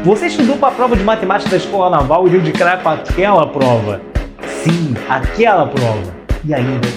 Você estudou para a prova de matemática da Escola Naval e deu de cara com aquela prova. Sim, aquela prova. E ainda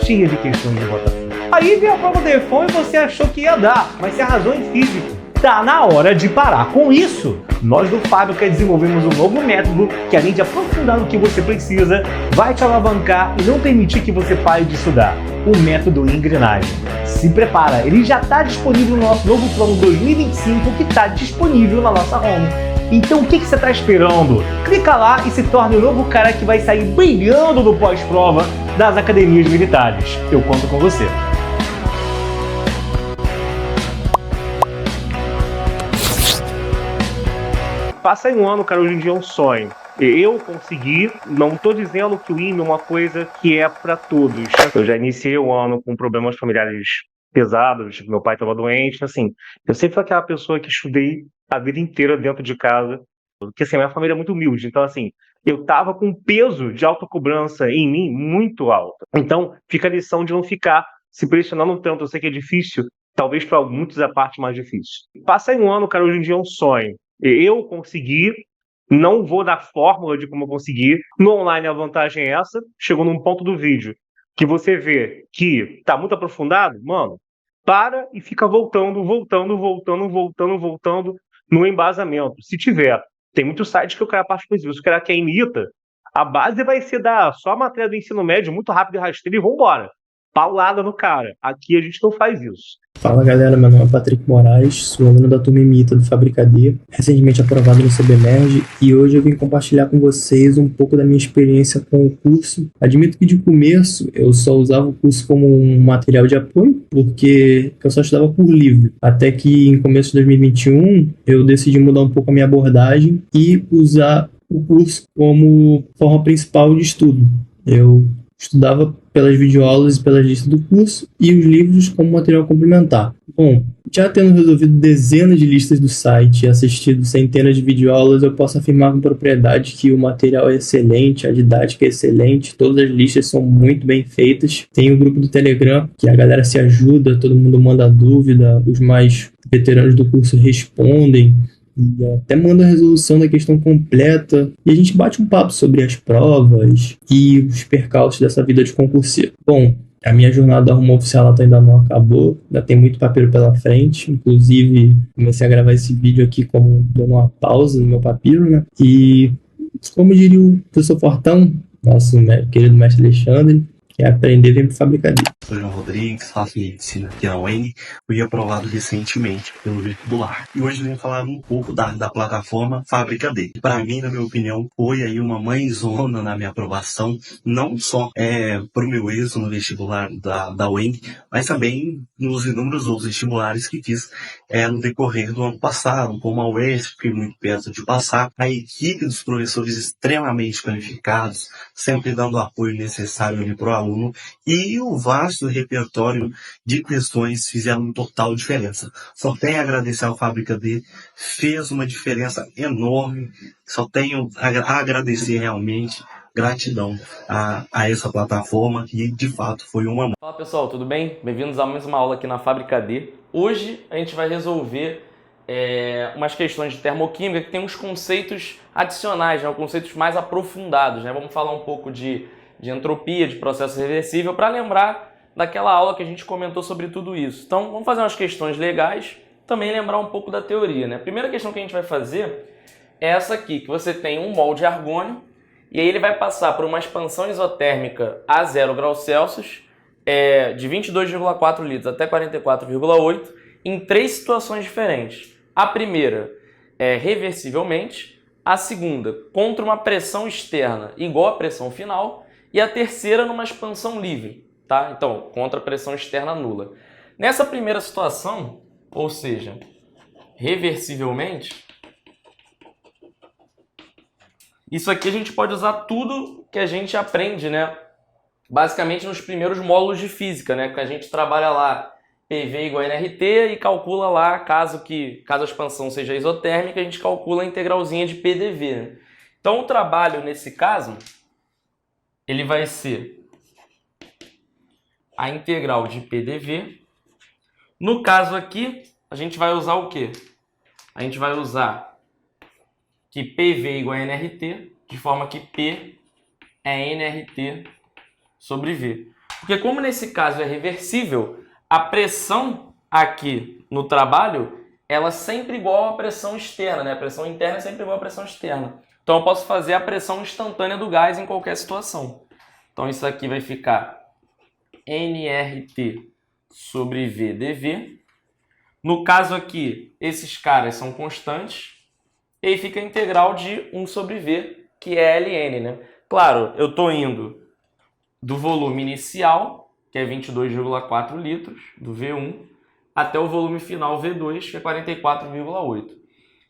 cheia de questões de votação. Aí veio a prova do EFON e você achou que ia dar, mas se arrasou em físico. Tá na hora de parar com isso. Nós do Fábrica desenvolvemos um novo método que, além de aprofundar no que você precisa, vai te alavancar e não permitir que você pare de estudar. O método engrenagem. Se prepara, ele já está disponível no nosso novo plano 2025 que está disponível na nossa home. Então o que você está esperando? Clica lá e se torne o novo cara que vai sair brilhando no pós-prova das academias militares. Eu conto com você. Passa aí um ano, cara, hoje em dia é um sonho. Eu consegui, não estou dizendo que o IME é uma coisa que é para todos. Eu já iniciei o ano com problemas familiares pesados, meu pai estava doente, assim. Eu sempre fui aquela pessoa que estudei a vida inteira dentro de casa, porque assim, a minha família é muito humilde, então assim, eu tava com um peso de autocobrança em mim muito alto. Então, fica a lição de não ficar se pressionando tanto. Eu sei que é difícil, talvez para muitos é a parte mais difícil. Passa aí um ano, cara, hoje em dia é um sonho. Eu consegui, não vou dar fórmula de como eu consegui. No online a vantagem é essa, chegou num ponto do vídeo que você vê que tá muito aprofundado, mano, para e fica voltando no embasamento. Se tiver, tem muitos sites que eu quero a parte exclusiva. Se o cara quer imita, a base vai ser dar só a matéria do ensino médio, muito rápido e rasteiro, e vambora. Paulada no cara. Aqui a gente não faz isso. Fala galera, meu nome é Patrick Moraes, sou aluno da turma IMITA do Fábrica D, recentemente aprovado no CBMERG, e hoje eu vim compartilhar com vocês um pouco da minha experiência com o curso. Admito que de começo eu só usava o curso como um material de apoio, porque eu só estudava por livro, até que em começo de 2021 eu decidi mudar um pouco a minha abordagem e usar o curso como forma principal de estudo. Eu estudava pelas videoaulas e pelas listas do curso e os livros como material complementar. Bom, já tendo resolvido dezenas de listas do site e assistido centenas de videoaulas, eu posso afirmar com propriedade que o material é excelente, a didática é excelente, todas as listas são muito bem feitas. Tem o grupo do Telegram, que a galera se ajuda, todo mundo manda dúvida, os mais veteranos do curso respondem, e até manda a resolução da questão completa, e a gente bate um papo sobre as provas e os percalços dessa vida de concurseiro. Bom, a minha jornada rumo ao oficialato ainda não acabou, ainda tem muito papiro pela frente, inclusive comecei a gravar esse vídeo aqui como dando uma pausa no meu papiro, né? E como diria o professor Fortão, nosso querido mestre Alexandre, é aprender vem pro Fábrica D. Sou João Rodrigues, faço medicina aqui na UENG, fui aprovado recentemente pelo vestibular. E hoje eu venho falar um pouco da plataforma Fábrica D. Para mim, na minha opinião, foi aí uma mãezona na minha aprovação, não só para o meu êxito no vestibular da UENG, mas também nos inúmeros outros vestibulares que fiz no decorrer do ano passado, como a UESP, fiquei muito perto de passar, a equipe dos professores extremamente qualificados, sempre dando o apoio necessário para o aluno, e o vasto repertório de questões fizeram total diferença. Só tenho a agradecer ao Fábrica D, fez uma diferença enorme, só tenho a agradecer realmente, gratidão a essa plataforma, que de fato foi uma mão. Fala pessoal, tudo bem? Bem-vindos a mais uma aula aqui na Fábrica D. Hoje a gente vai resolver umas questões de termoquímica que tem uns conceitos adicionais, né? Conceitos mais aprofundados, né? Vamos falar um pouco de entropia, de processo reversível, para lembrar daquela aula que a gente comentou sobre tudo isso. Então, vamos fazer umas questões legais, também lembrar um pouco da teoria, né? A primeira questão que a gente vai fazer é essa aqui, que você tem um mol de argônio, e aí ele vai passar por uma expansão isotérmica a 0 graus Celsius, de 22,4 litros até 44,8, em 3 situações diferentes. A primeira é reversivelmente, a segunda contra uma pressão externa igual à pressão final, e a terceira numa expansão livre, tá? Então, contra a pressão externa nula. Nessa primeira situação, ou seja, reversivelmente, isso aqui a gente pode usar tudo que a gente aprende, né? Basicamente nos primeiros módulos de física, né? Que a gente trabalha lá PV igual a nRT e calcula lá, caso a expansão seja isotérmica, a gente calcula a integralzinha de PDV, né? Então o trabalho nesse caso, ele vai ser a integral de PDV. No caso aqui, a gente vai usar o quê? A gente vai usar que PV igual a nRT, de forma que P é nRT sobre V. Porque como nesse caso é reversível, a pressão aqui no trabalho, ela é sempre igual à pressão externa, né? A pressão interna é sempre igual à pressão externa. Então eu posso fazer a pressão instantânea do gás em qualquer situação. Então isso aqui vai ficar nRT sobre V dV. No caso aqui, esses caras são constantes. E aí fica a integral de 1 sobre V, que é ln, né? Claro, eu estou indo do volume inicial, que é 22,4 litros, do V1, até o volume final V2, que é 44,8.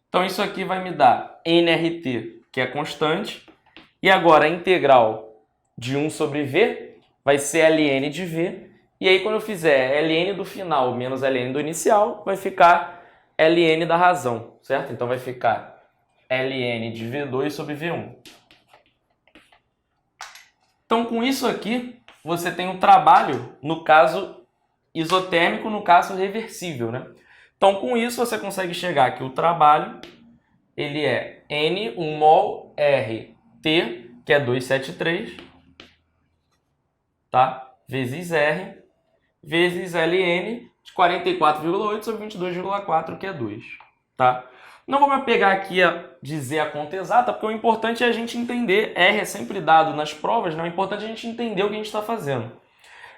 Então isso aqui vai me dar nRT, que é constante, e agora a integral de 1 sobre V vai ser ln de V, e aí quando eu fizer ln do final menos ln do inicial, vai ficar ln da razão, certo? Então vai ficar ln de V2 sobre V1. Então com isso aqui, você tem um trabalho, no caso isotérmico, no caso reversível, né? Então com isso você consegue chegar que o trabalho ele é N, 1 mol, R, T, que é 273, tá? Vezes R, vezes ln de 44,8 sobre 22,4, que é 2, tá? Não vou me apegar aqui a dizer a conta exata, porque o importante é a gente entender, R é sempre dado nas provas, né? O importante é a gente entender o que a gente está fazendo.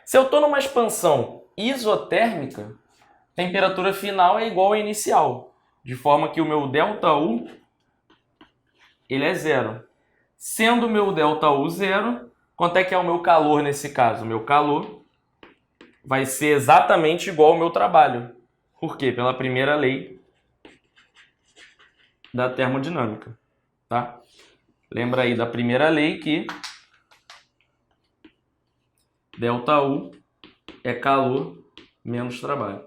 Se eu estou numa expansão isotérmica, a temperatura final é igual à inicial, de forma que o meu ΔU ele é zero. Sendo o meu ΔU zero, quanto é que é o meu calor nesse caso? O meu calor vai ser exatamente igual ao meu trabalho. Por quê? Pela primeira lei da termodinâmica, tá? Lembra aí da primeira lei que ΔU é calor menos trabalho.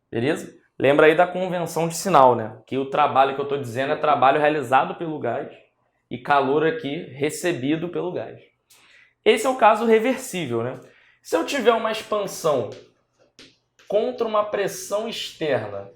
Beleza? Lembra aí da convenção de sinal, né? Que o trabalho que eu estou dizendo é trabalho realizado pelo gás e calor aqui recebido pelo gás. Esse é o caso reversível, né? Se eu tiver uma expansão contra uma pressão externa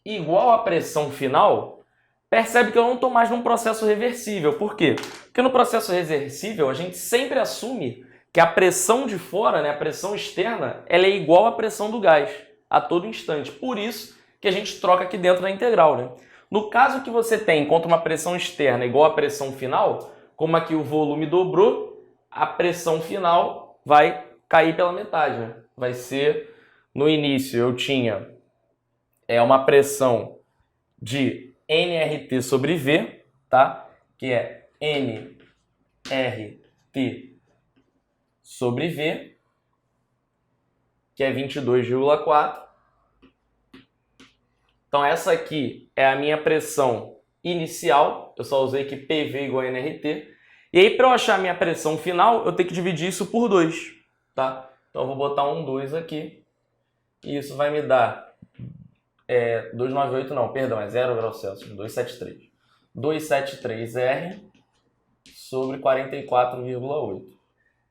igual à pressão final, percebe que eu não estou mais num processo reversível. Por quê? Porque no processo reversível a gente sempre assume que a pressão de fora, né, a pressão externa, ela é igual à pressão do gás a todo instante. Por isso que a gente troca aqui dentro da integral, né? No caso que você tem contra uma pressão externa igual à pressão final, como aqui o volume dobrou, a pressão final vai cair pela metade, né? Vai ser, no início eu tinha uma pressão de nRT sobre V, tá? Que é nRT sobre V, que é 22,4. Então essa aqui é a minha pressão inicial, eu só usei aqui PV igual a nRT. E aí para eu achar a minha pressão final, eu tenho que dividir isso por 2, tá? Então eu vou botar um 2 aqui, e isso vai me dar 298 não, perdão, é 0 graus Celsius, 273. 273R sobre 44,8.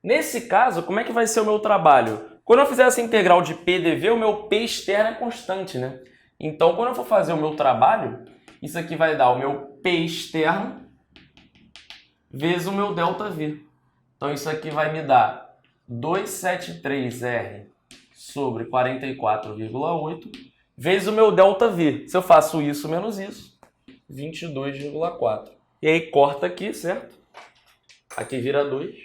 Nesse caso, como é que vai ser o meu trabalho? Quando eu fizer essa integral de P dV, o meu P externo é constante, né? Então, quando eu for fazer o meu trabalho, isso aqui vai dar o meu P externo vezes o meu ΔV. Então, isso aqui vai me dar 273R sobre 44,8 vezes o meu ΔV. Se eu faço isso menos isso, 22,4. E aí corta aqui, certo? Aqui vira 2.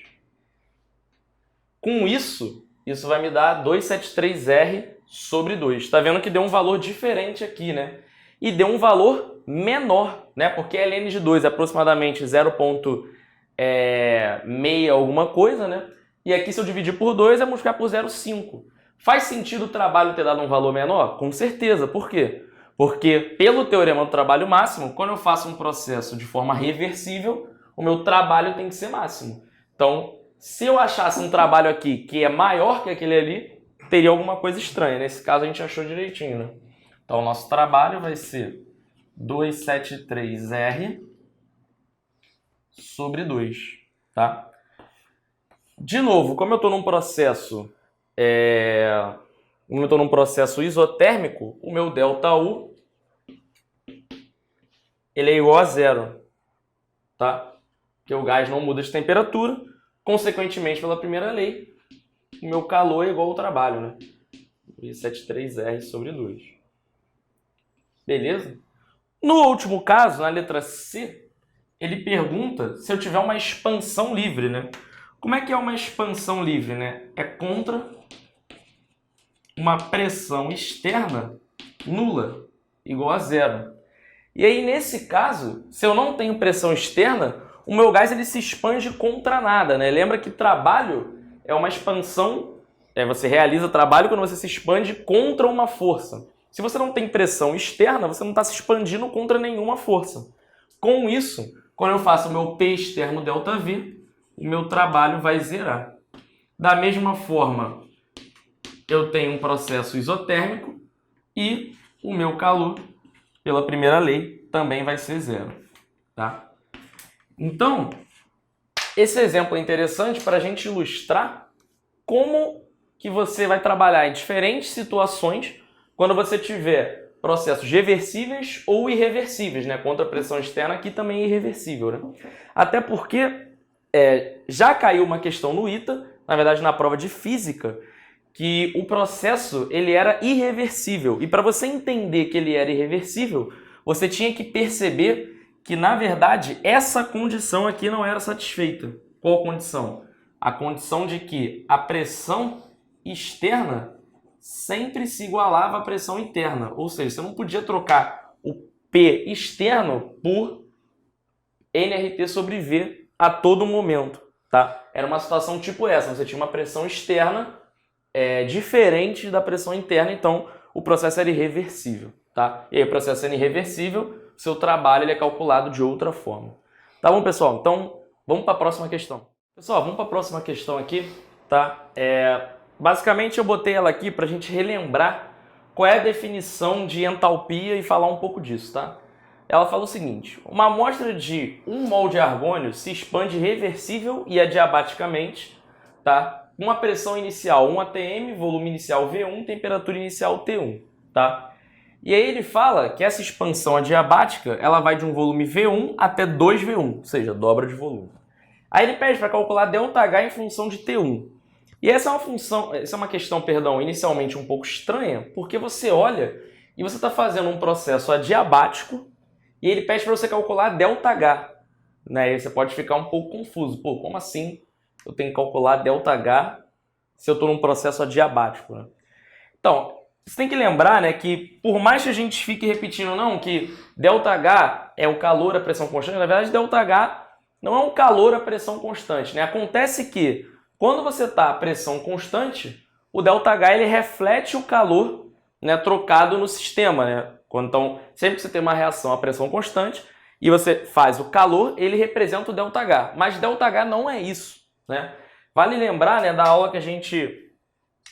Com isso vai me dar 273R sobre 2. Está vendo que deu um valor diferente aqui, né? E deu um valor menor, né? Porque ln de 2 é aproximadamente 0,6 alguma coisa, né? E aqui se eu dividir por 2 é multiplicar por 0,5. Faz sentido o trabalho ter dado um valor menor? Com certeza. Por quê? Porque pelo teorema do trabalho máximo, quando eu faço um processo de forma reversível, o meu trabalho tem que ser máximo. Então, se eu achasse um trabalho aqui que é maior que aquele ali, teria alguma coisa estranha. Nesse caso a gente achou direitinho, né? Então o nosso trabalho vai ser 273R sobre 2, tá? De novo, como eu estou num processo isotérmico, o meu ΔU ele é igual a zero, tá? Porque o gás não muda de temperatura, consequentemente, pela primeira lei, o meu calor é igual ao trabalho, né? 73R sobre 2. Beleza? No último caso, na letra C, ele pergunta se eu tiver uma expansão livre, né? Como é que é uma expansão livre, né? É contra uma pressão externa nula, igual a zero. E aí, nesse caso, se eu não tenho pressão externa, o meu gás ele se expande contra nada, né? Lembra que trabalho é uma expansão, você realiza trabalho quando você se expande contra uma força. Se você não tem pressão externa, você não está se expandindo contra nenhuma força. Com isso, quando eu faço o meu P externo ΔV, o meu trabalho vai zerar. Da mesma forma, eu tenho um processo isotérmico e o meu calor, pela primeira lei, também vai ser zero. Tá? Então, esse exemplo é interessante para a gente ilustrar como que você vai trabalhar em diferentes situações quando você tiver processos reversíveis ou irreversíveis, né? Contra a pressão externa, aqui também é irreversível, né? Até porque já caiu uma questão no ITA, na verdade na prova de física, que o processo ele era irreversível. E para você entender que ele era irreversível, você tinha que perceber que, na verdade, essa condição aqui não era satisfeita. Qual a condição? A condição de que a pressão externa sempre se igualava à pressão interna. Ou seja, você não podia trocar o P externo por nRT sobre V a todo momento. Tá? Era uma situação tipo essa. Você tinha uma pressão externa diferente da pressão interna, então o processo era irreversível. Tá? E aí, o processo sendo irreversível, seu trabalho ele é calculado de outra forma. Tá bom, pessoal? Então, vamos para a próxima questão. Pessoal, vamos para a próxima questão aqui. Tá? Basicamente, eu botei ela aqui para a gente relembrar qual é a definição de entalpia e falar um pouco disso. Tá? Ela fala o seguinte: uma amostra de 1 mol de argônio se expande reversível e adiabaticamente, tá? Com a pressão inicial 1 atm, volume inicial V1, temperatura inicial T1. Tá? E aí ele fala que essa expansão adiabática ela vai de um volume V1 até 2V1, ou seja, dobra de volume. Aí ele pede para calcular ΔH em função de T1. E essa é uma questão, inicialmente um pouco estranha, porque você olha e você está fazendo um processo adiabático e ele pede para você calcular ΔH. Né? E você pode ficar um pouco confuso. Pô, como assim eu tenho que calcular ΔH se eu estou num processo adiabático? Né? Então, você tem que lembrar, né, que por mais que a gente fique repetindo não, que ΔH é o calor a pressão constante, na verdade ΔH não é um calor a pressão constante. Né? Acontece que quando você está a pressão constante, o ΔH ele reflete o calor, né, trocado no sistema. Né? Então, sempre que você tem uma reação a pressão constante e você faz o calor, ele representa o ΔH. Mas ΔH não é isso. Né? Vale lembrar, né, da aula que a gente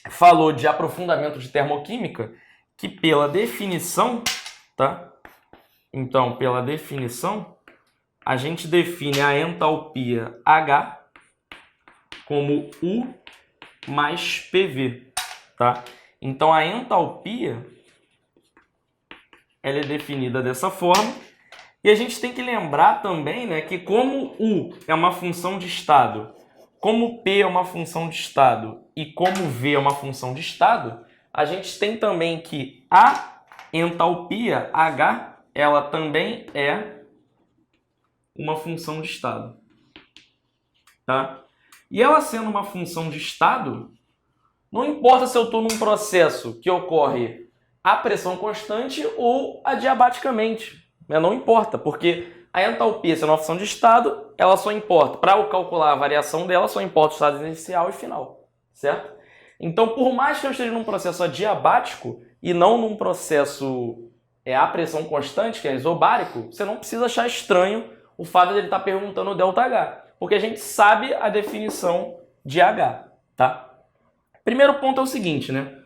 falou de aprofundamento de termoquímica, que pela definição, tá? Então, pela definição, a gente define a entalpia H como U mais PV, tá? Então, a entalpia ela é definida dessa forma. E a gente tem que lembrar também, né, que como U é uma função de estado, como P é uma função de estado e como V é uma função de estado, a gente tem também que a entalpia H, ela também é uma função de estado. Tá? E ela sendo uma função de estado, não importa se eu estou num processo que ocorre a pressão constante ou adiabaticamente. Né? Não importa, porque a entalpia sendo uma função de estado, ela só importa, para eu calcular a variação dela, só importa o estado inicial e final, certo? Então, por mais que eu esteja num processo adiabático e não num processo a pressão constante, que é isobárico, você não precisa achar estranho o fato de ele estar perguntando o ΔH, porque a gente sabe a definição de H, tá? Primeiro ponto é o seguinte, né?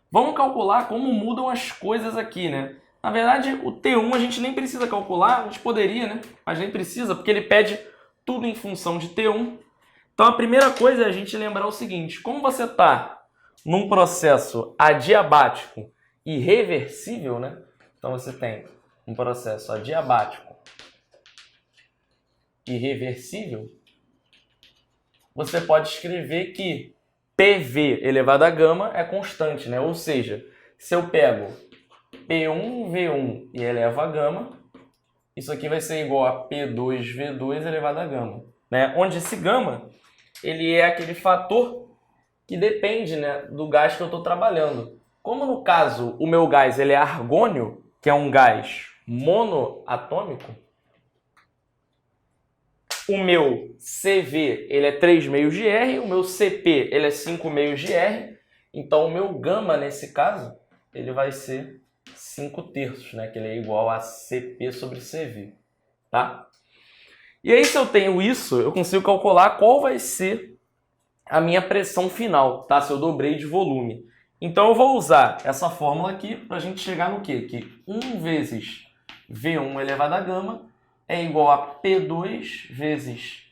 Vamos calcular como mudam as coisas aqui, né? Na verdade, o T1 a gente nem precisa calcular, a gente poderia, né? Mas nem precisa, porque ele pede tudo em função de T1. Então, a primeira coisa é a gente lembrar o seguinte: como você está num processo adiabático e reversível, né? Então, você tem um processo adiabático irreversível, você pode escrever que PV elevado a gama é constante, né? Ou seja, se eu pego P1V1 e elevo a gama, isso aqui vai ser igual a P2V2 elevado a gama, né? Onde esse gama, ele é aquele fator que depende, né, do gás que eu estou trabalhando. Como no caso o meu gás ele é argônio, que é um gás monoatômico, o meu CV ele é 3 meios de R, o meu CP ele é 5 meios de R, então o meu gama nesse caso ele vai ser 5 terços, né, que ele é igual a CP sobre CV, tá? E aí se eu tenho isso, eu consigo calcular qual vai ser a minha pressão final, tá? Se eu dobrei de volume. Então eu vou usar essa fórmula aqui para a gente chegar no quê? Que 1 vezes V1 elevado a gama é igual a P2 vezes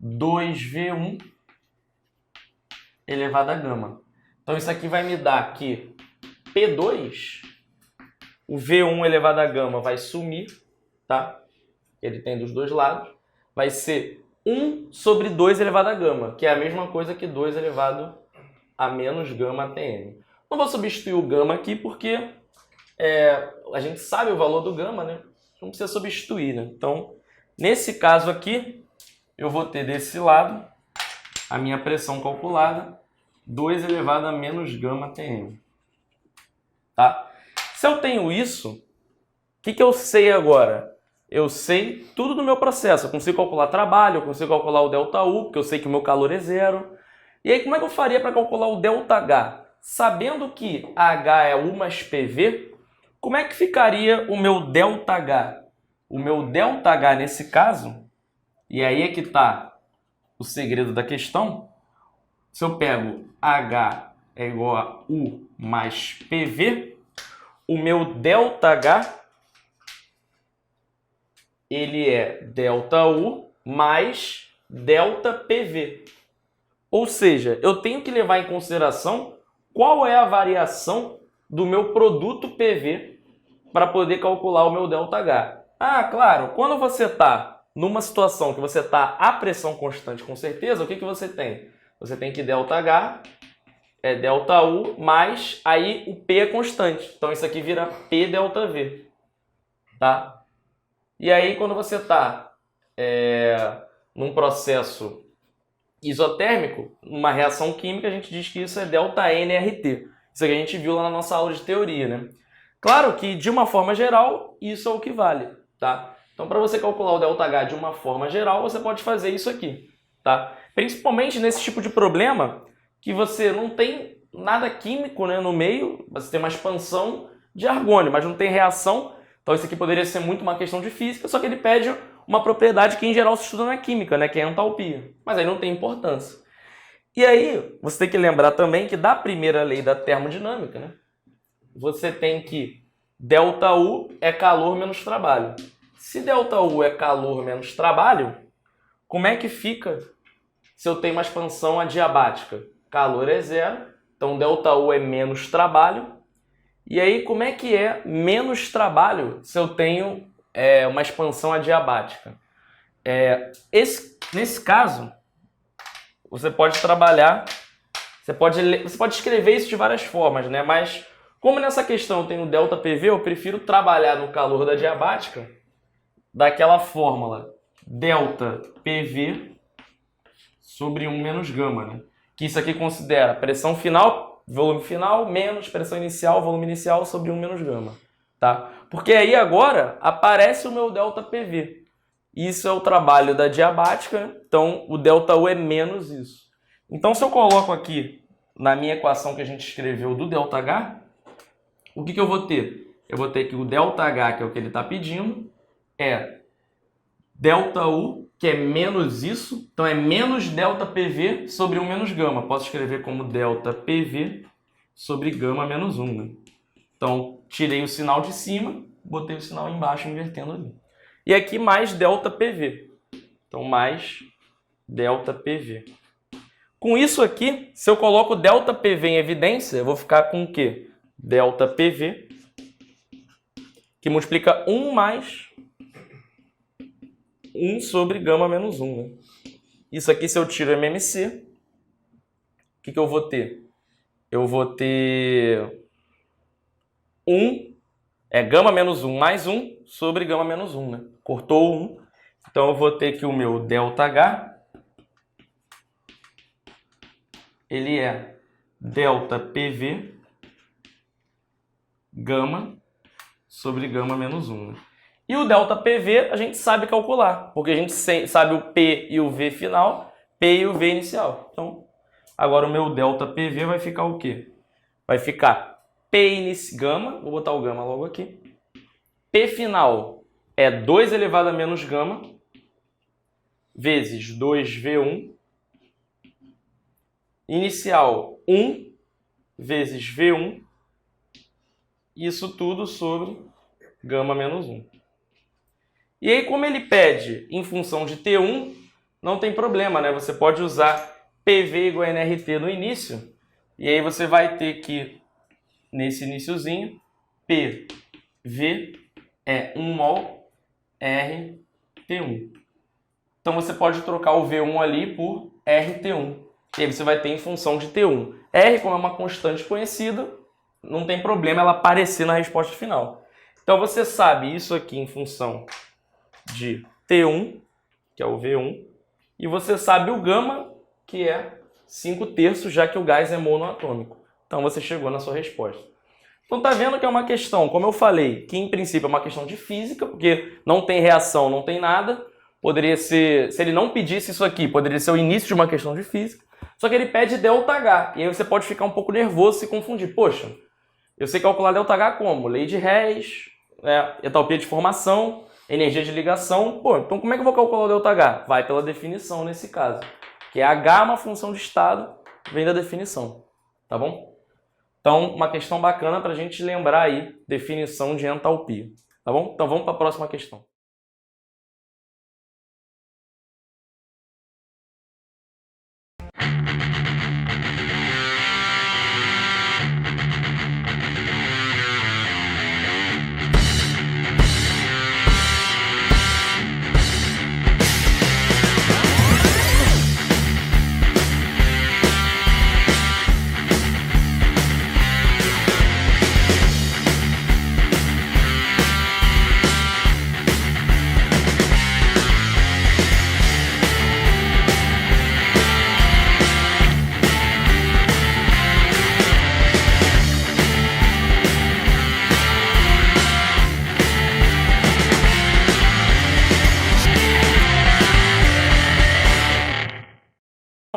2V1 elevado a gama. Então isso aqui vai me dar que P2, o V1 elevado a gama vai sumir, tá? Ele tem dos dois lados. Vai ser 1 sobre 2 elevado a gama, que é a mesma coisa que 2 elevado a menos gama ATM. Não vou substituir o gama aqui porque a gente sabe o valor do gama, né? Não precisa substituir, né? Então, nesse caso aqui, eu vou ter desse lado a minha pressão calculada, 2 elevado a menos gama ATM. Tá? Se eu tenho isso, o que eu sei agora? Eu sei tudo do meu processo. Eu consigo calcular trabalho, eu consigo calcular o ΔU, porque eu sei que o meu calor é zero. E aí, como é que eu faria para calcular o ΔH? Sabendo que H é U mais PV, como é que ficaria o meu ΔH? O meu ΔH nesse caso, e aí é que está o segredo da questão, se eu pego H é igual a U mais PV, o meu ΔH ele é ΔU mais ΔPV. Ou seja, eu tenho que levar em consideração qual é a variação do meu produto PV para poder calcular o meu ΔH. Ah, claro, quando você está numa situação que você está a pressão constante com certeza, o que você tem? Você tem que ΔH é ΔU mais, aí o P é constante. Então isso aqui vira PΔV. Tá? E aí quando você está num processo isotérmico, numa reação química, a gente diz que isso é ΔNRT. Isso aqui a gente viu lá na nossa aula de teoria, né? Claro que, de uma forma geral, isso é o que vale, tá? Então, para você calcular o ΔH de uma forma geral, você pode fazer isso aqui, tá? Principalmente nesse tipo de problema que você não tem nada químico, né, no meio, você tem uma expansão de argônio, mas não tem reação. Então, isso aqui poderia ser muito uma questão de física, só que ele pede uma propriedade que, em geral, se estuda na química, né, que é a entalpia. Mas aí não tem importância. E aí, você tem que lembrar também que da primeira lei da termodinâmica, né, você tem que ΔU é calor menos trabalho. Se ΔU é calor menos trabalho, como é que fica se eu tenho uma expansão adiabática? Calor é zero, então ΔU é menos trabalho. E aí, como é que é menos trabalho se eu tenho uma expansão adiabática? Nesse caso, você pode trabalhar, você pode escrever isso de várias formas, né? Mas como nessa questão eu tenho ΔPV, eu prefiro trabalhar no calor da adiabática daquela fórmula ΔPV sobre 1 menos gama, né? Que isso aqui considera pressão final, volume final, menos pressão inicial, volume inicial sobre 1 menos gama. Tá? Porque aí agora aparece o meu ΔPV. Isso é o trabalho da adiabática, então o ΔU é menos isso. Então se eu coloco aqui na minha equação que a gente escreveu do ΔH, o que eu vou ter? Eu vou ter que o ΔH, que é o que ele está pedindo, é ΔU, que é menos isso, então é menos ΔPV sobre 1 menos gama. Posso escrever como ΔPV sobre gama menos 1. Né? Então, tirei o sinal de cima, botei o sinal embaixo, invertendo ali. E aqui mais ΔPV. Então, mais ΔPV. Com isso aqui, se eu coloco ΔPV em evidência, eu vou ficar com o quê? ΔPV, que multiplica 1 mais 1 sobre gama menos 1. Né? Isso aqui, se eu tiro MMC, o que eu vou ter? Eu vou ter 1, gama menos 1 mais 1 sobre gama menos 1. Né? Cortou 1. Então, eu vou ter que o meu ΔH, ele é delta PV gama sobre gama menos 1. Né? E o delta PV a gente sabe calcular, porque a gente sabe o P e o V final, P e o V inicial. Então, agora o meu delta PV vai ficar o quê? Vai ficar P gama, vou botar o gama logo aqui. P final é 2 elevado a menos gama, vezes 2V1. Inicial 1 vezes V1. Isso tudo sobre gama menos 1. E aí, como ele pede em função de T1, não tem problema, né? Você pode usar PV igual a NRT no início. E aí você vai ter que, nesse iniciozinho, PV é 1 mol RT1. Então você pode trocar o V1 ali por RT1. E aí você vai ter em função de T1. R, como é uma constante conhecida, não tem problema ela aparecer na resposta final. Então você sabe isso aqui em função de T1, que é o V1, e você sabe o gama, que é 5/3, já que o gás é monoatômico. Então você chegou na sua resposta. Então tá vendo que é uma questão, como eu falei, que em princípio é uma questão de física, porque não tem reação, não tem nada. Poderia ser, se ele não pedisse isso aqui, poderia ser o início de uma questão de física. Só que ele pede ΔH, e aí você pode ficar um pouco nervoso e se confundir. Poxa, eu sei calcular ΔH como? Lei de Hess, entalpia de formação, energia de ligação. Pô, então como é que eu vou calcular o ΔH? Vai pela definição nesse caso. Que é H, uma função de estado, vem da definição. Tá bom? Então, uma questão bacana para a gente lembrar aí, definição de entalpia. Tá bom? Então vamos para a próxima questão.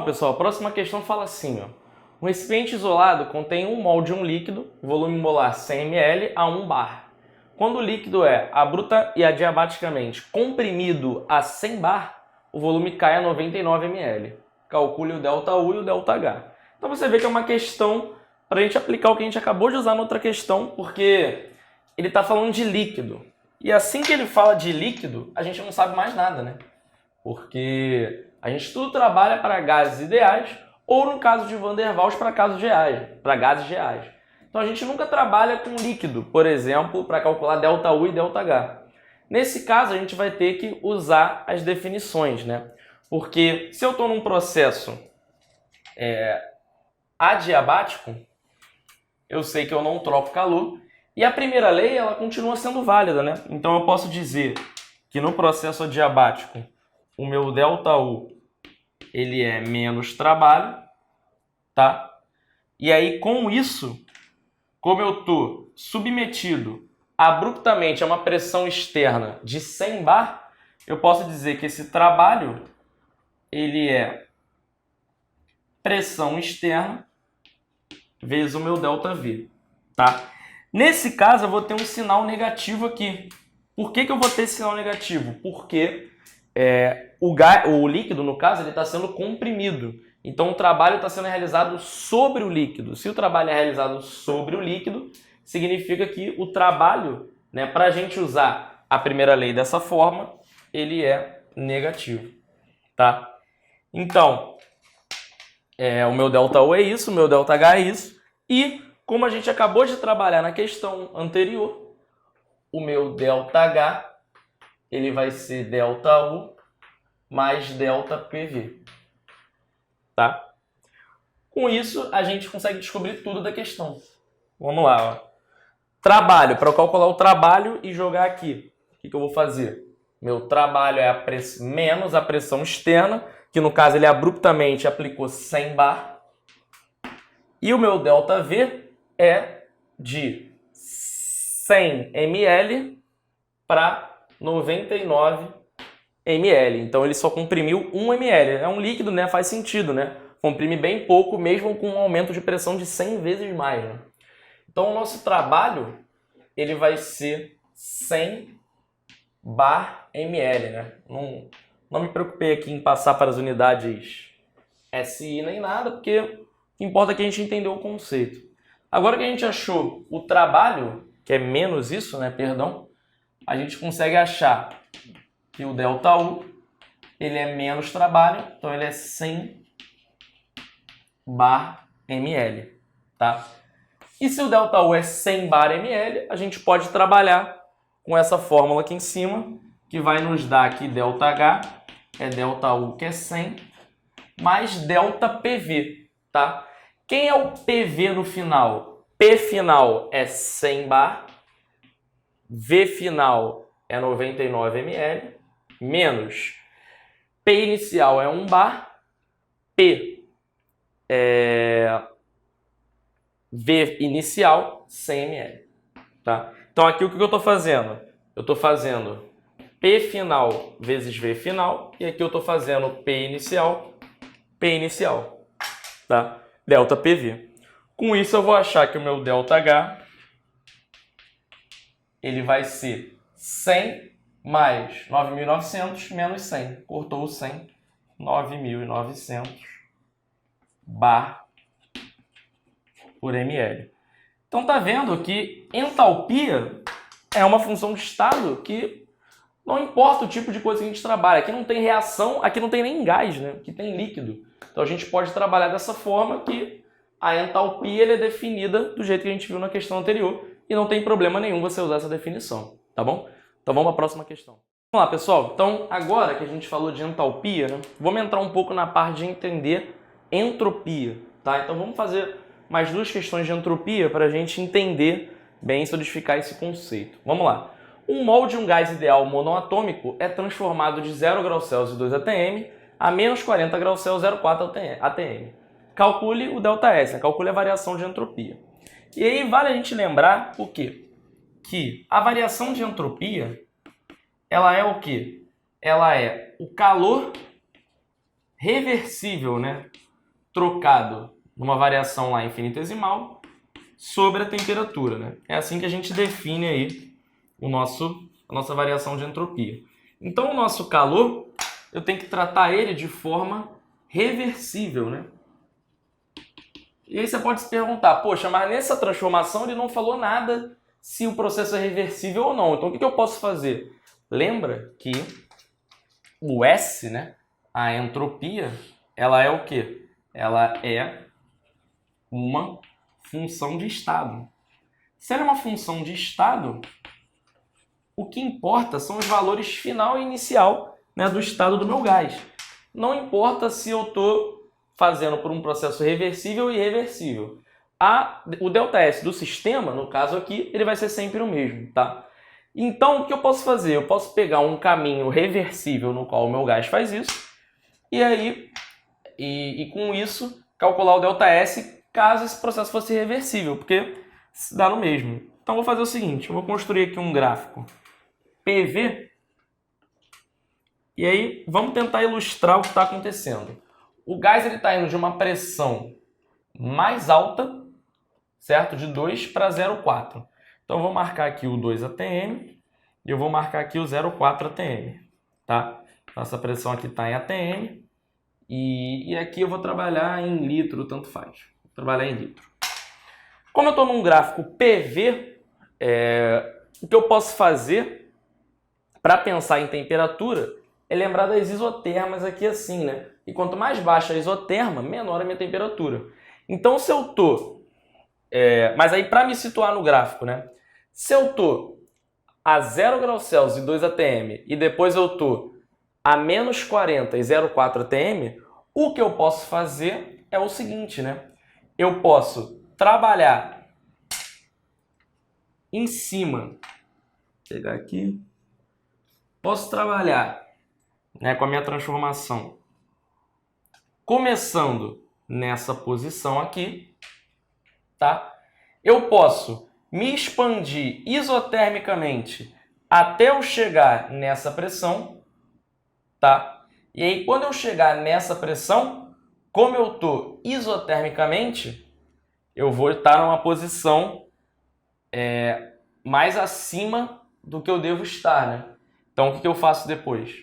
Pessoal, a próxima questão fala assim, ó. Um recipiente isolado contém 1 mol de um líquido, volume molar 100 ml a 1 bar. Quando o líquido é abruta e adiabaticamente comprimido a 100 bar, o volume cai a 99 ml. Calcule o ΔU e o ΔH. Então você vê que é uma questão para a gente aplicar o que a gente acabou de usar na outra questão, porque ele está falando de líquido. E assim que ele fala de líquido, a gente não sabe mais nada, né? Porque a gente tudo trabalha para gases ideais ou, no caso de Van der Waals, para gases reais. Então a gente nunca trabalha com líquido, por exemplo, para calcular ΔU e ΔH. Nesse caso, a gente vai ter que usar as definições, né? Porque se eu estou num processo adiabático, eu sei que eu não troco calor, e a primeira lei ela continua sendo válida, né? Então eu posso dizer que no processo adiabático, o meu ΔU ele é menos trabalho, tá? E aí com isso, como eu estou submetido abruptamente a uma pressão externa de 100 bar, eu posso dizer que esse trabalho ele é pressão externa vezes o meu ΔV, tá? Nesse caso eu vou ter um sinal negativo aqui. Por que eu vou ter esse sinal negativo? Porque o líquido, no caso, ele está sendo comprimido. Então o trabalho está sendo realizado sobre o líquido. Se o trabalho é realizado sobre o líquido, significa que o trabalho, né, para a gente usar a primeira lei dessa forma, ele é negativo, tá? Então, o meu ΔU é isso, o meu ΔH é isso. E, como a gente acabou de trabalhar na questão anterior, o meu ΔH ele vai ser ΔU mais ΔPV. Tá? Com isso, a gente consegue descobrir tudo da questão. Vamos lá. Ó. Trabalho. Para eu calcular o trabalho e jogar aqui, o que eu vou fazer? Meu trabalho é menos a pressão externa, que no caso ele abruptamente aplicou 100 bar. E o meu ΔV é de 100 ml para 99 ml. Então ele só comprimiu 1 ml. É um líquido, né? Faz sentido, né? Comprime bem pouco, mesmo com um aumento de pressão de 100 vezes mais. Né? Então o nosso trabalho ele vai ser 100 bar ml. Né? Não me preocupei aqui em passar para as unidades SI nem nada, porque o que importa é que a gente entendeu o conceito. Agora que a gente achou o trabalho, que é menos isso, né? Perdão, a gente consegue achar que o ΔU ele é menos trabalho, então ele é 100 bar ml, tá? E se o ΔU é 100 bar ml, a gente pode trabalhar com essa fórmula aqui em cima, que vai nos dar aqui ΔH, é ΔU que é 100, mais ΔPV, tá? Quem é o PV no final? P final é 100 bar, V final é 99 ml, menos P inicial é 1 bar, P V inicial 100 ml. Tá? Então aqui o que eu estou fazendo? Eu estou fazendo P final vezes V final, e aqui eu estou fazendo P inicial, tá? ΔPV. Com isso eu vou achar que o meu ΔH ele vai ser 100 mais 9.900 menos 100. Cortou o 100, 9.900 bar por ml. Então tá vendo que entalpia é uma função de estado que não importa o tipo de coisa que a gente trabalha. Aqui não tem reação, aqui não tem nem gás, né? Aqui tem líquido. Então a gente pode trabalhar dessa forma que a entalpia é definida do jeito que a gente viu na questão anterior e não tem problema nenhum você usar essa definição, tá bom? Então vamos para a próxima questão. Vamos lá, pessoal. Então agora que a gente falou de entalpia, né? Vamos entrar um pouco na parte de entender entropia, tá? Então vamos fazer mais duas questões de entropia para a gente entender bem e solidificar esse conceito. Vamos lá. Um mol de um gás ideal monoatômico é transformado de 0 graus Celsius 2 atm a menos 40 graus Celsius 0,4 atm. Calcule o ΔS, né? Calcule a variação de entropia. E aí vale a gente lembrar o quê? Que a variação de entropia, ela é o quê? Ela é o calor reversível, né? Trocado numa variação lá infinitesimal sobre a temperatura, né? É assim que a gente define aí a nossa variação de entropia. Então o nosso calor, eu tenho que tratar ele de forma reversível, né? E aí você pode se perguntar, poxa, mas nessa transformação ele não falou nada se o processo é reversível ou não. Então o que eu posso fazer? Lembra que o S, né, a entropia, ela é o quê? Ela é uma função de estado. Se ela é uma função de estado, o que importa são os valores final e inicial, né, do estado do meu gás. Não importa se eu estou fazendo por um processo reversível ou irreversível. O ΔS do sistema, no caso aqui, ele vai ser sempre o mesmo, tá? Então, o que eu posso fazer? Eu posso pegar um caminho reversível no qual o meu gás faz isso, e aí, com isso, calcular o ΔS caso esse processo fosse reversível, porque dá no mesmo. Então, eu vou fazer o seguinte, eu vou construir aqui um gráfico PV, e aí vamos tentar ilustrar o que está acontecendo. O gás está indo de uma pressão mais alta, certo? De 2 para 0,4. Então eu vou marcar aqui o 2 atm e eu vou marcar aqui o 0,4 atm. Tá? Então, essa pressão aqui está em atm e aqui eu vou trabalhar em litro, tanto faz. Vou trabalhar em litro. Como eu estou num gráfico PV, o que eu posso fazer para pensar em temperatura é lembrar das isotermas aqui assim, né? E quanto mais baixa a isoterma, menor a minha temperatura. Então, se eu tô... mas aí, para me situar no gráfico, né? Se eu tô a 0 graus Celsius e 2 atm e depois eu estou a menos 40 e 0,4 atm, o que eu posso fazer é o seguinte, né? Eu posso trabalhar em cima, vou pegar aqui, posso trabalhar, né, com a minha transformação, começando nessa posição aqui, tá? Eu posso me expandir isotermicamente até eu chegar nessa pressão, tá? E aí, quando eu chegar nessa pressão, como eu estou isotermicamente, eu vou estar numa posição mais acima do que eu devo estar, né? Então, o que eu faço depois?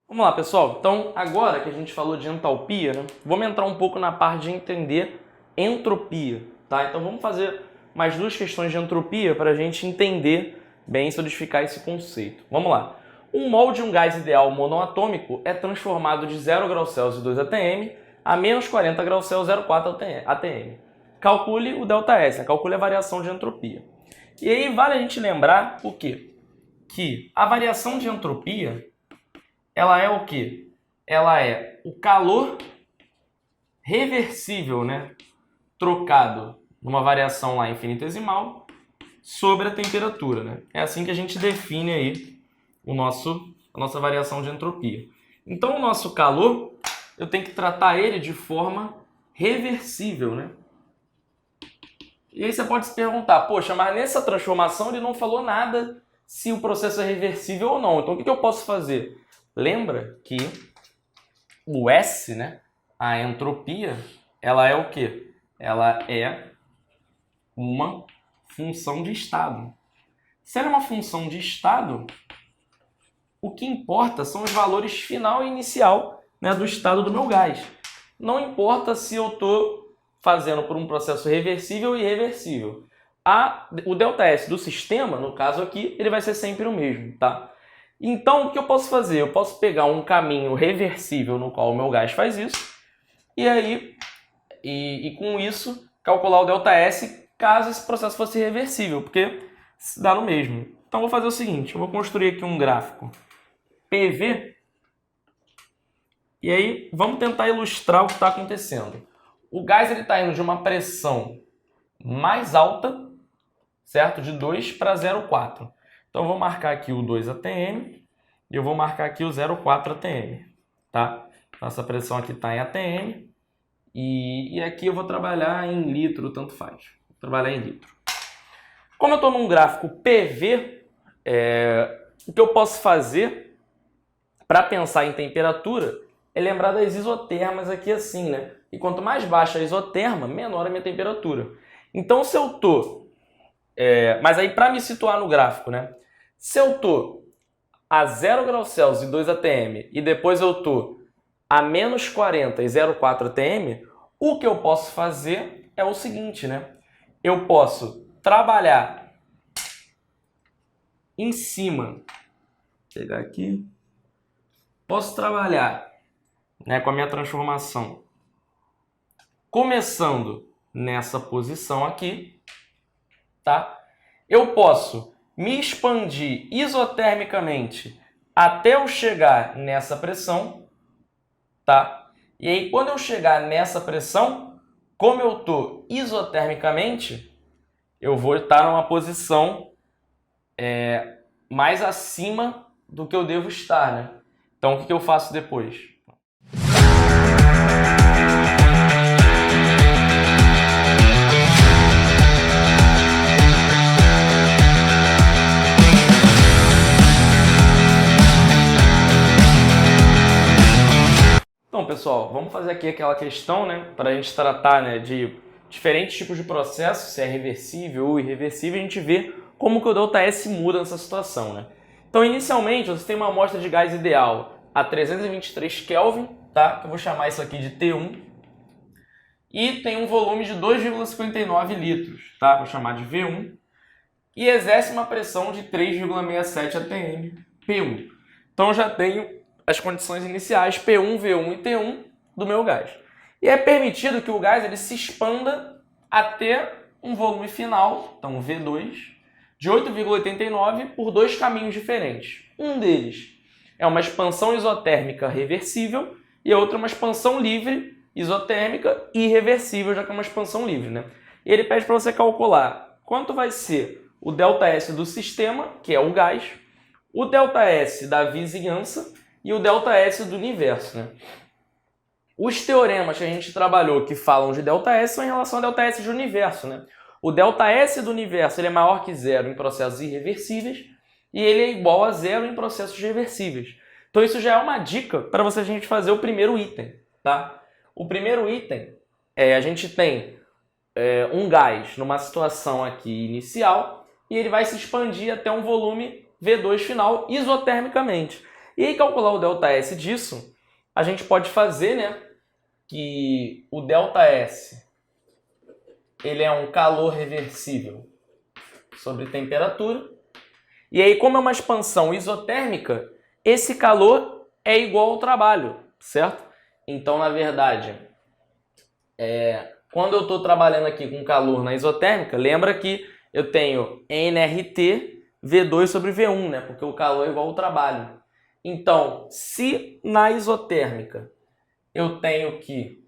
Vamos lá, pessoal. Então, agora que a gente falou de entalpia, né, vamos entrar um pouco na parte de entender entropia, tá? Então, vamos fazer mais duas questões de entropia para a gente entender bem, solidificar esse conceito. Vamos lá. Um mol de um gás ideal monoatômico é transformado de 0 graus Celsius e 2 atm a menos 40 graus Celsius e 0,4 atm. Calcule o ΔS, né? Calcule a variação de entropia. E aí vale a gente lembrar o quê? Que a variação de entropia, ela é o quê? Ela é o calor reversível, né? Trocado numa variação lá infinitesimal sobre a temperatura, né? É assim que a gente define aí a nossa variação de entropia. Então, o nosso calor, eu tenho que tratar ele de forma reversível, né? E aí você pode se perguntar, poxa, mas nessa transformação ele não falou nada se o processo é reversível ou não. Então, o que eu posso fazer? Lembra que o S, né, a entropia, ela é o quê? Ela é uma função de estado. Se ela é uma função de estado, o que importa são os valores final e inicial, né, do estado do meu gás. Não importa se eu estou fazendo por um processo reversível e irreversível. O ΔS do sistema, no caso aqui, ele vai ser sempre o mesmo, tá? Então, o que eu posso fazer? Eu posso pegar um caminho reversível no qual o meu gás faz isso, e aí, com isso, calcular o ΔS caso esse processo fosse reversível, porque dá no mesmo. Então, eu vou fazer o seguinte, eu vou construir aqui um gráfico PV, e aí vamos tentar ilustrar o que está acontecendo. O gás está indo de uma pressão mais alta, certo? De 2 para 0,4. Então, eu vou marcar aqui o 2 atm e eu vou marcar aqui o 0,4 atm, tá? Então, essa pressão aqui está em atm e aqui eu vou trabalhar em litro, tanto faz. Vou trabalhar em litro. Como eu estou num gráfico PV, o que eu posso fazer para pensar em temperatura é lembrar das isotermas aqui assim, né? E quanto mais baixa a isoterma, menor a minha temperatura. Então, se eu estou... mas aí, para me situar no gráfico, né? Se eu estou a 0 graus Celsius e 2 atm e depois eu estou a menos 40 e 0,4 atm, o que eu posso fazer é o seguinte, né? Eu posso trabalhar em cima. Vou pegar aqui. Posso trabalhar, né, com a minha transformação. Começando nessa posição aqui, tá? Eu posso me expandir isotermicamente até eu chegar nessa pressão, tá? E aí, quando eu chegar nessa pressão, como eu estou isotermicamente, eu vou estar numa posição mais acima do que eu devo estar, né? Então, o que eu faço depois? Então, pessoal, vamos fazer aqui aquela questão, né, para a gente tratar, né, de diferentes tipos de processos, se é reversível ou irreversível, a gente vê como que o ΔS muda nessa situação, né? Então, inicialmente, você tem uma amostra de gás ideal a 323 Kelvin, tá? Que eu vou chamar isso aqui de T1, e tem um volume de 2,59 litros, tá? Vou chamar de V1, e exerce uma pressão de 3,67 atm, P1. Então, eu já tenho as condições iniciais P1, V1 e T1 do meu gás. E é permitido que o gás ele se expanda até um volume final, então V2, de 8,89 por dois caminhos diferentes. Um deles é uma expansão isotérmica reversível e a outra é uma expansão livre isotérmica irreversível, já que é uma expansão livre, né? E ele pede para você calcular quanto vai ser o ΔS do sistema, que é o gás, o ΔS da vizinhança e o ΔS do universo, né? Os teoremas que a gente trabalhou que falam de ΔS são em relação ao ΔS do universo, né? O ΔS do universo ele é maior que zero em processos irreversíveis e ele é igual a zero em processos reversíveis. Então isso já é uma dica para a gente fazer o primeiro item, tá? O primeiro item é a gente tem um gás numa situação aqui inicial e ele vai se expandir até um volume V2 final isotermicamente. E aí calcular o ΔS disso, a gente pode fazer, né, que o ΔS ele é um calor reversível sobre temperatura. E aí, como é uma expansão isotérmica, esse calor é igual ao trabalho, certo? Então, na verdade, quando eu estou trabalhando aqui com calor na isotérmica, lembra que eu tenho nRT V2 sobre V1, né? Porque o calor é igual ao trabalho. Então, se na isotérmica eu tenho que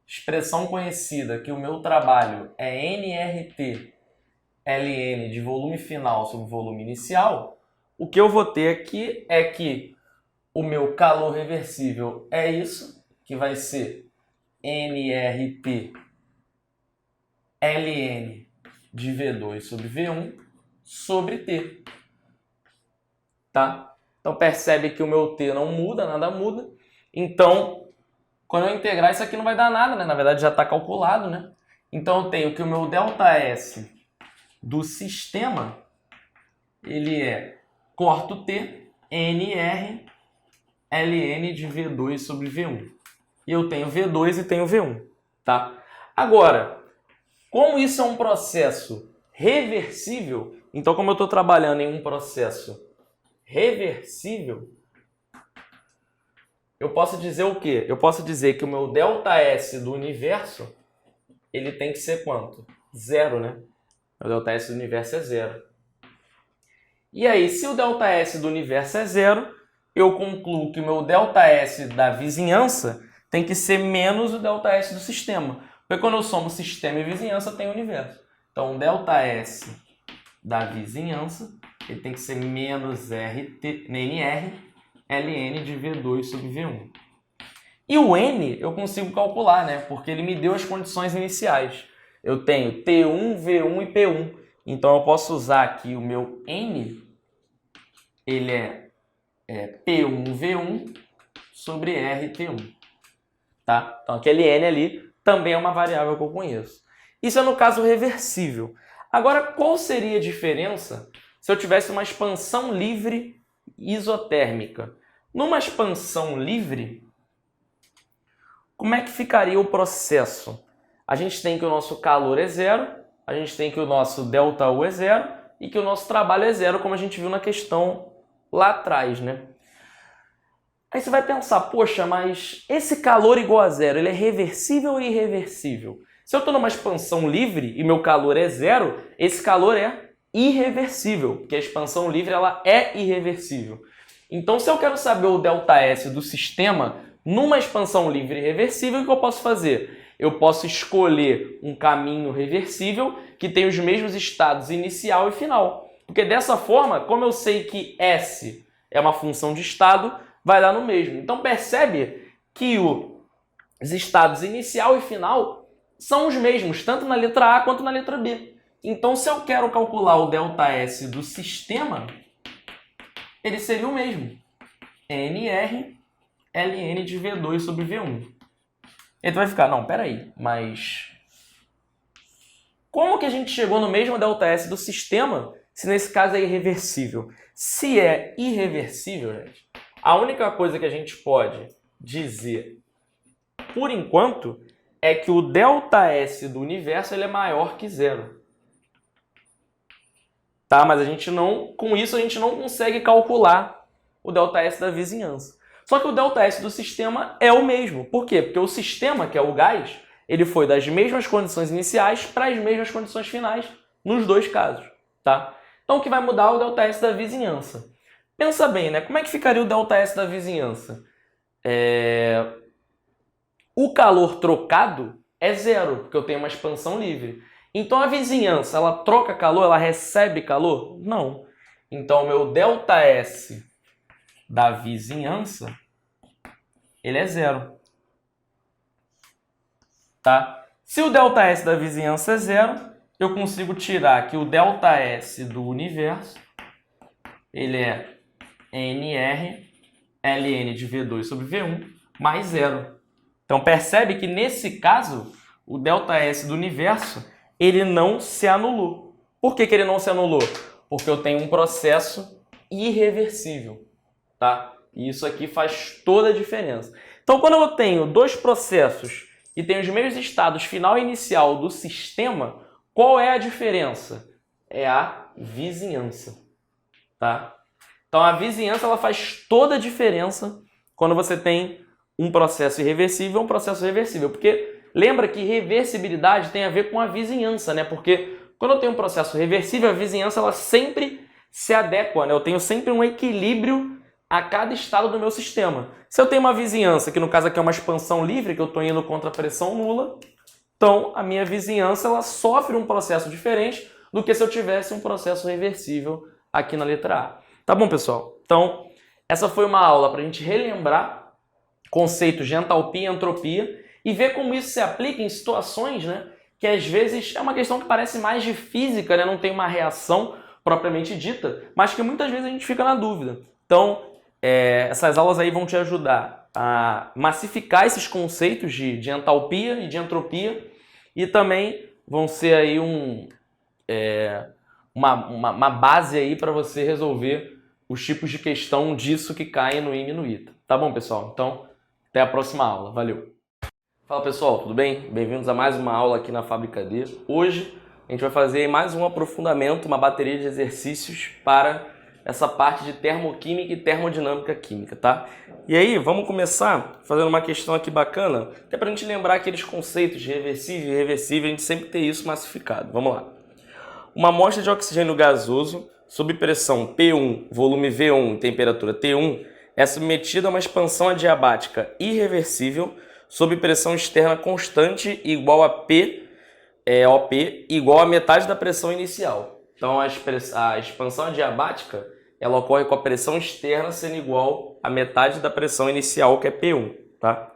expressão conhecida que o meu trabalho é nRT ln de volume final sobre volume inicial, o que eu vou ter aqui é que o meu calor reversível é isso, que vai ser nRT ln de V2 sobre V1 sobre T. Tá? Então percebe que o meu T não muda, nada muda. Então, quando eu integrar, isso aqui não vai dar nada, né? Na verdade já está calculado, né? Então eu tenho que o meu ΔS do sistema, ele é, corto T, NR ln de V2 sobre V1. E eu tenho V2 e tenho V1, tá? Agora, como isso é um processo reversível, então como eu estou trabalhando em um processo reversível, eu posso dizer o quê? Eu posso dizer que o meu ΔS do universo, ele tem que ser quanto? Zero, né? O ΔS do universo é zero. E aí, se o ΔS do universo é zero, eu concluo que o meu ΔS da vizinhança tem que ser menos o ΔS do sistema. Porque quando eu somo sistema e vizinhança, tem universo. Então, o ΔS da vizinhança ele tem que ser menos NR ln de V2 sobre V1. E o N eu consigo calcular, né? Porque ele me deu as condições iniciais. Eu tenho T1, V1 e P1. Então eu posso usar aqui o meu N, ele é P1, V1 sobre RT1. Tá? Então aquele N ali também é uma variável que eu conheço. Isso é no caso reversível. Agora, qual seria a diferença se eu tivesse uma expansão livre isotérmica? Numa expansão livre, como é que ficaria o processo? A gente tem que o nosso calor é zero, a gente tem que o nosso ΔU é zero e que o nosso trabalho é zero, como a gente viu na questão lá atrás, né? Aí você vai pensar, poxa, mas esse calor igual a zero, ele é reversível ou irreversível? Se eu estou numa expansão livre e meu calor é zero, esse calor é irreversível, porque a expansão livre ela é irreversível. Então, se eu quero saber o ΔS do sistema numa expansão livre e reversível, o que eu posso fazer? Eu posso escolher um caminho reversível que tem os mesmos estados inicial e final. Porque dessa forma, como eu sei que S é uma função de estado, vai dar no mesmo. Então percebe que os estados inicial e final são os mesmos, tanto na letra A quanto na letra B. Então, se eu quero calcular o ΔS do sistema, ele seria o mesmo. NR ln de V2 sobre V1. Ele vai ficar, não, peraí, mas como que a gente chegou no mesmo ΔS do sistema se nesse caso é irreversível? Se é irreversível, gente, a única coisa que a gente pode dizer, por enquanto, é que o ΔS do universo ele é maior que zero. Tá? Mas a gente não, com isso a gente não consegue calcular o ΔS da vizinhança. Só que o ΔS do sistema é o mesmo. Por quê? Porque o sistema, que é o gás, ele foi das mesmas condições iniciais para as mesmas condições finais nos dois casos. tá? Então o que vai mudar é o ΔS da vizinhança. Pensa bem, né? Como é que ficaria o ΔS da vizinhança? O calor trocado é zero, porque eu tenho uma expansão livre. Então a vizinhança, ela troca calor, ela recebe calor? Não. Então o meu ΔS da vizinhança, ele é zero. Tá? Se o ΔS da vizinhança é zero, eu consigo tirar que o ΔS do universo, ele é NR ln de V2 sobre V1 mais zero. Então percebe que nesse caso, o ΔS do universo, ele não se anulou. Por que ele não se anulou? Porque eu tenho um processo irreversível, tá? E isso aqui faz toda a diferença. Então quando eu tenho dois processos que têm os mesmos estados final e inicial do sistema, qual é a diferença? É a vizinhança, tá? Então a vizinhança, ela faz toda a diferença quando você tem um processo irreversível e um processo reversível. Porque lembra que reversibilidade tem a ver com a vizinhança, né? Porque quando eu tenho um processo reversível, a vizinhança ela sempre se adequa, né? Eu tenho sempre um equilíbrio a cada estado do meu sistema. Se eu tenho uma vizinhança, que no caso aqui é uma expansão livre, que eu estou indo contra a pressão nula, então a minha vizinhança ela sofre um processo diferente do que se eu tivesse um processo reversível aqui na letra A. Tá bom, pessoal? Então, essa foi uma aula para a gente relembrar conceitos de entalpia e entropia e ver como isso se aplica em situações, né, que às vezes é uma questão que parece mais de física, né, não tem uma reação propriamente dita, mas que muitas vezes a gente fica na dúvida. Então, essas aulas aí vão te ajudar a massificar esses conceitos de entalpia e de entropia e também vão ser aí uma base aí para você resolver os tipos de questão disso que caem no IME e no ITA. Tá bom, pessoal? Então, até a próxima aula. Valeu! Fala, pessoal, tudo bem? Bem-vindos a mais uma aula aqui na Fábrica D. Hoje a gente vai fazer mais um aprofundamento, uma bateria de exercícios para essa parte de termoquímica e termodinâmica química, tá? E aí, vamos começar fazendo uma questão aqui bacana, até para a gente lembrar aqueles conceitos de reversível e irreversível, a gente sempre ter isso massificado. Vamos lá. Uma amostra de oxigênio gasoso sob pressão P1, volume V1 e temperatura T1 é submetida a uma expansão adiabática irreversível sob pressão externa constante igual a OP igual a metade da pressão inicial. Então a expansão adiabática ela ocorre com a pressão externa sendo igual a metade da pressão inicial, que é P1. Tá?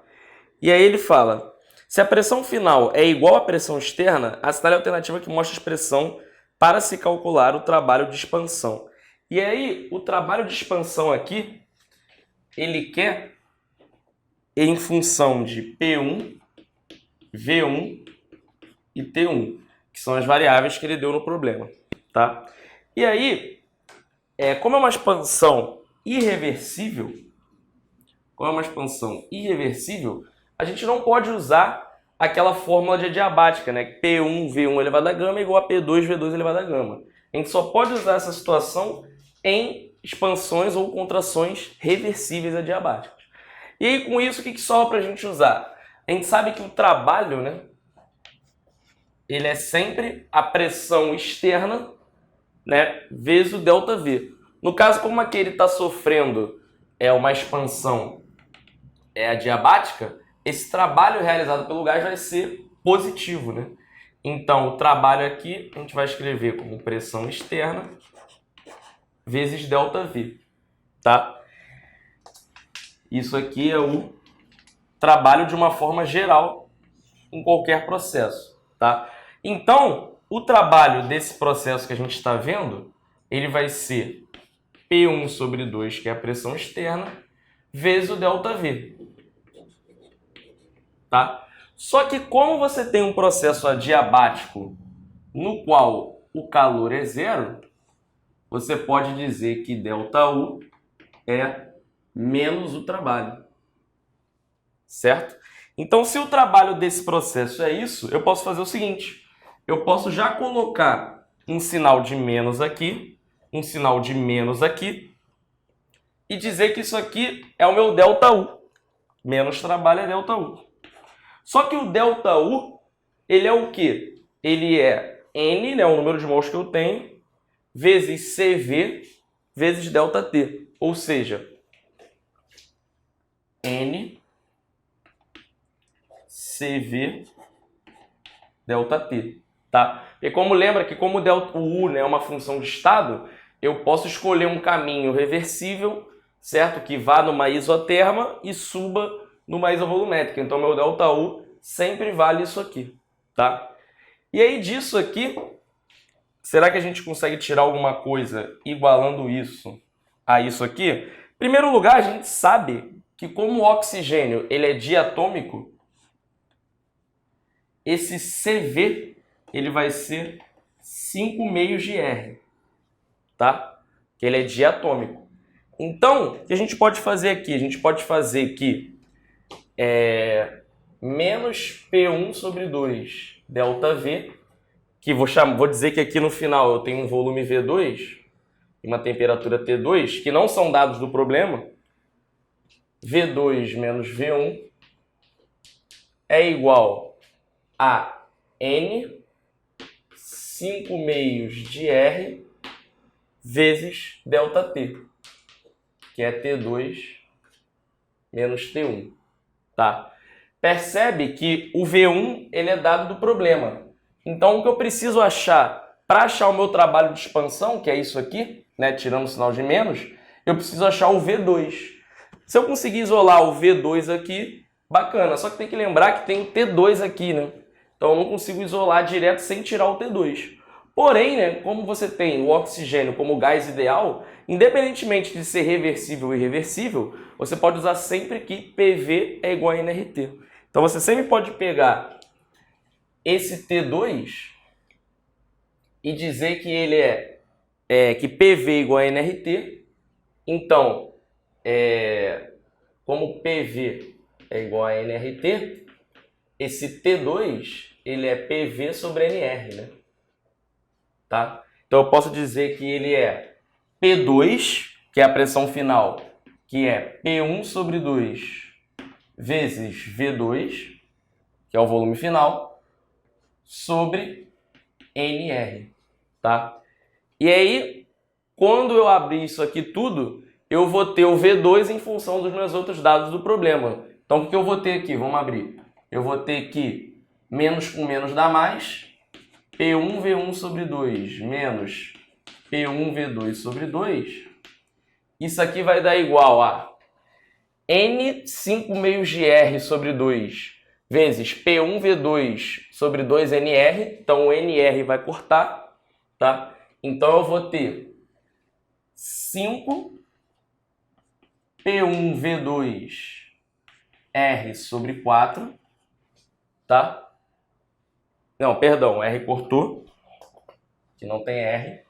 E aí ele fala, se a pressão final é igual à pressão externa, assinale a alternativa que mostra a expressão para se calcular o trabalho de expansão. E aí, o trabalho de expansão aqui, ele quer em função de P1, V1 e T1, que são as variáveis que ele deu no problema. Tá? E aí, como é uma expansão irreversível, a gente não pode usar aquela fórmula de adiabática, né? P1, V1 elevado a gama é igual a P2, V2 elevado a gama. A gente só pode usar essa situação em expansões ou contrações reversíveis adiabáticas. E aí, com isso, o que sobra para a gente usar? A gente sabe que o trabalho, né? Ele é sempre a pressão externa, né? Vezes o ΔV. No caso, como aqui ele está sofrendo uma expansão adiabática, esse trabalho realizado pelo gás vai ser positivo, né? Então, o trabalho aqui a gente vai escrever como pressão externa vezes ΔV, tá? Isso aqui é o trabalho de uma forma geral em qualquer processo, tá? Então, o trabalho desse processo que a gente está vendo, ele vai ser P1 sobre 2, que é a pressão externa, vezes o ΔV. Tá? Só que como você tem um processo adiabático no qual o calor é zero, você pode dizer que ΔU é menos o trabalho. Certo? Então, se o trabalho desse processo é isso, eu posso fazer o seguinte. Eu posso já colocar um sinal de menos aqui, um sinal de menos aqui, e dizer que isso aqui é o meu ΔU. Menos trabalho é ΔU. Só que o ΔU, ele é o quê? Ele é N, né, o número de mols que eu tenho, vezes CV vezes ΔT. Ou seja, N CV ΔT. Tá? E como lembra que como o U, né, é uma função de estado, eu posso escolher um caminho reversível, certo? Que vá numa isoterma e suba numa isovolumétrica. Então, meu ΔU sempre vale isso aqui, tá? E aí, disso aqui, será que a gente consegue tirar alguma coisa igualando isso a isso aqui? Em primeiro lugar, a gente sabe que como o oxigênio ele é diatômico, esse CV ele vai ser 5 meios de R, tá? Que ele é diatômico. Então, o que a gente pode fazer aqui? A gente pode fazer que menos P1 sobre 2 ΔV, que vou dizer que aqui no final eu tenho um volume V2 e uma temperatura T2, que não são dados do problema. V2 menos V1 é igual a N 5 meios de R vezes ΔT, que é T2 menos T1, tá? Percebe que o V1 ele é dado do problema. Então, o que eu preciso achar para achar o meu trabalho de expansão, que é isso aqui, né, tirando o sinal de menos, eu preciso achar o V2. Se eu conseguir isolar o V2 aqui, bacana. Só que tem que lembrar que tem o T2 aqui, né? Então, eu não consigo isolar direto sem tirar o T2. Porém, né, como você tem o oxigênio como gás ideal, independentemente de ser reversível ou irreversível, você pode usar sempre que PV é igual a nRT. Então, você sempre pode pegar esse T2 e dizer que ele que PV é igual a nRT. Então, como PV é igual a nRT, esse T2 ele é PV sobre NR, né? Tá? Então eu posso dizer que ele é P2, que é a pressão final, que é P1 sobre 2 vezes V2, que é o volume final, sobre NR, tá? E aí, quando eu abrir isso aqui tudo, eu vou ter o V2 em função dos meus outros dados do problema. Então, o que eu vou ter aqui? Vamos abrir. Eu vou ter que menos com menos dá mais, P1V1 sobre 2 menos P1V2 sobre 2. Isso aqui vai dar igual a N 5 meios de R sobre 2 vezes P1V2 sobre 2NR. Então, o NR vai cortar, tá? Então, eu vou ter 5 P1V2 R sobre 4, tá? Não, perdão, R cortou, que não tem R.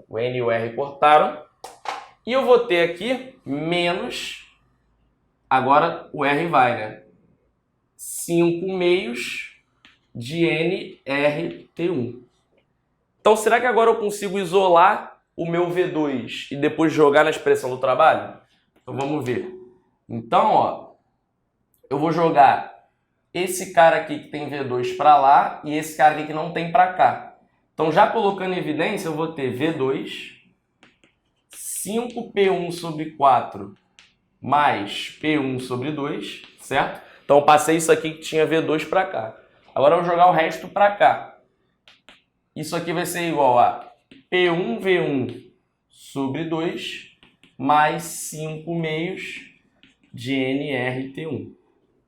O N e o R cortaram. E eu vou ter aqui menos, agora o R vai, né? 5 meios de nRT1. Então, será que agora eu consigo isolar o meu V2 e depois jogar na expressão do trabalho? Então, vamos ver. Então, ó, eu vou jogar esse cara aqui que tem V2 para lá e esse cara aqui que não tem para cá. Então, já colocando em evidência, eu vou ter V2, 5P1 sobre 4 mais P1 sobre 2, certo? Então, eu passei isso aqui que tinha V2 para cá. Agora, eu vou jogar o resto para cá. Isso aqui vai ser igual a P1V1 sobre 2 mais 5 meios de nRT1,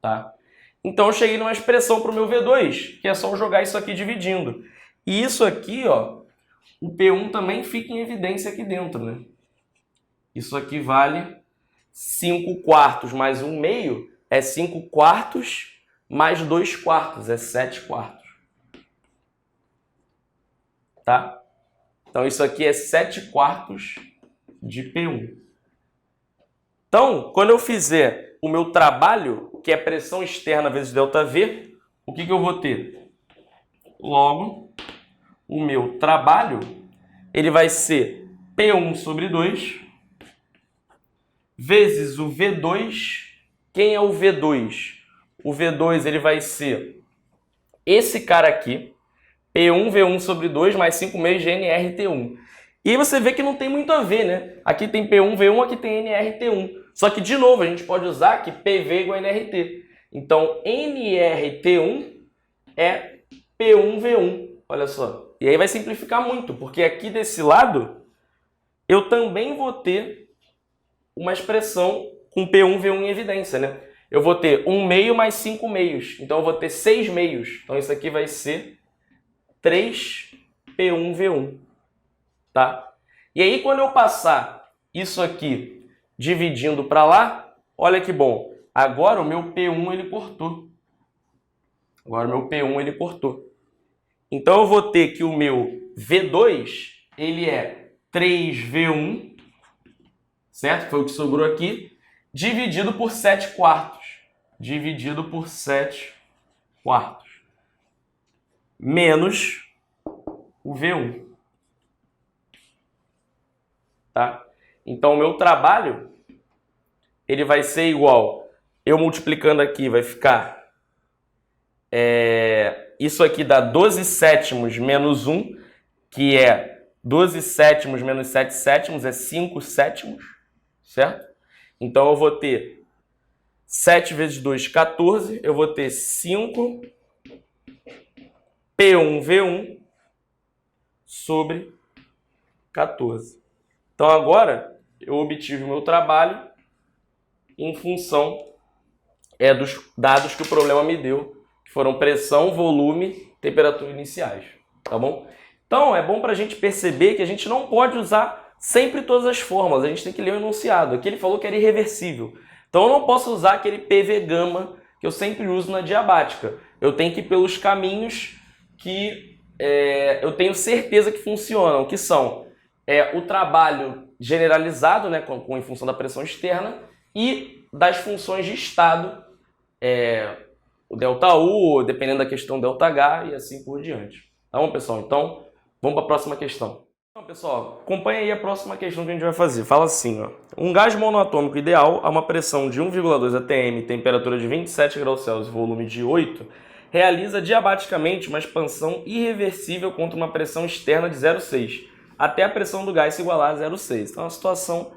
tá? Então, eu cheguei numa expressão para o meu V2, que é só jogar isso aqui dividindo. E isso aqui, ó, o P1 também fica em evidência aqui dentro, né? Isso aqui vale 5 quartos mais 1 meio, é 5 quartos mais 2 quartos, é 7 quartos. Tá? Então, isso aqui é 7 quartos de P1. Então, quando eu fizer o meu trabalho, que é pressão externa vezes ΔV, o que eu vou ter? Logo, o meu trabalho ele vai ser P1 sobre 2 vezes o V2. Quem é o V2? O V2 ele vai ser esse cara aqui, P1V1 sobre 2 mais 5 meios de NRT1. E aí você vê que não tem muito a ver, né? Aqui tem P1V1, aqui tem NRT1. Só que, de novo, a gente pode usar que PV igual a NRT. Então, NRT1 é P1V1. Olha só. E aí vai simplificar muito, porque aqui desse lado, eu também vou ter uma expressão com P1V1 em evidência, né? Eu vou ter 1 meio mais 5 meios. Então, eu vou ter 6 meios. Então, isso aqui vai ser 3P1V1. Tá? E aí, quando eu passar isso aqui dividindo para lá, olha que bom. Agora o meu P1 ele cortou. Então, eu vou ter que o meu V2 ele é 3V1, certo? Foi o que sobrou aqui, dividido por 7 quartos. Menos o V1. Tá? Então, o meu trabalho ele vai ser igual, eu multiplicando aqui vai ficar, isso aqui dá 12 sétimos menos 1, que é 12 sétimos menos 7 sétimos, é 5 sétimos, certo? Então, eu vou ter 7 vezes 2, 14, eu vou ter 5 P1V1 sobre 14. Então, agora, eu obtive o meu trabalho em função dos dados que o problema me deu, que foram pressão, volume, temperatura iniciais, tá bom? Então, é bom para a gente perceber que a gente não pode usar sempre todas as fórmulas, a gente tem que ler o enunciado. Aqui ele falou que era irreversível. Então, eu não posso usar aquele PV gama que eu sempre uso na diabática. Eu tenho que ir pelos caminhos que eu tenho certeza que funcionam, que são o trabalho generalizado, né, em função da pressão externa, e das funções de estado, o ΔU, dependendo da questão ΔH e assim por diante. Tá bom, pessoal? Então, vamos para a próxima questão. Então, pessoal, acompanha aí a próxima questão que a gente vai fazer. Fala assim, ó. Um gás monoatômico ideal a uma pressão de 1,2 atm, temperatura de 27 graus Celsius e volume de 8, realiza diabaticamente uma expansão irreversível contra uma pressão externa de 0,6, até a pressão do gás se igualar a 0,6. Então, é uma situação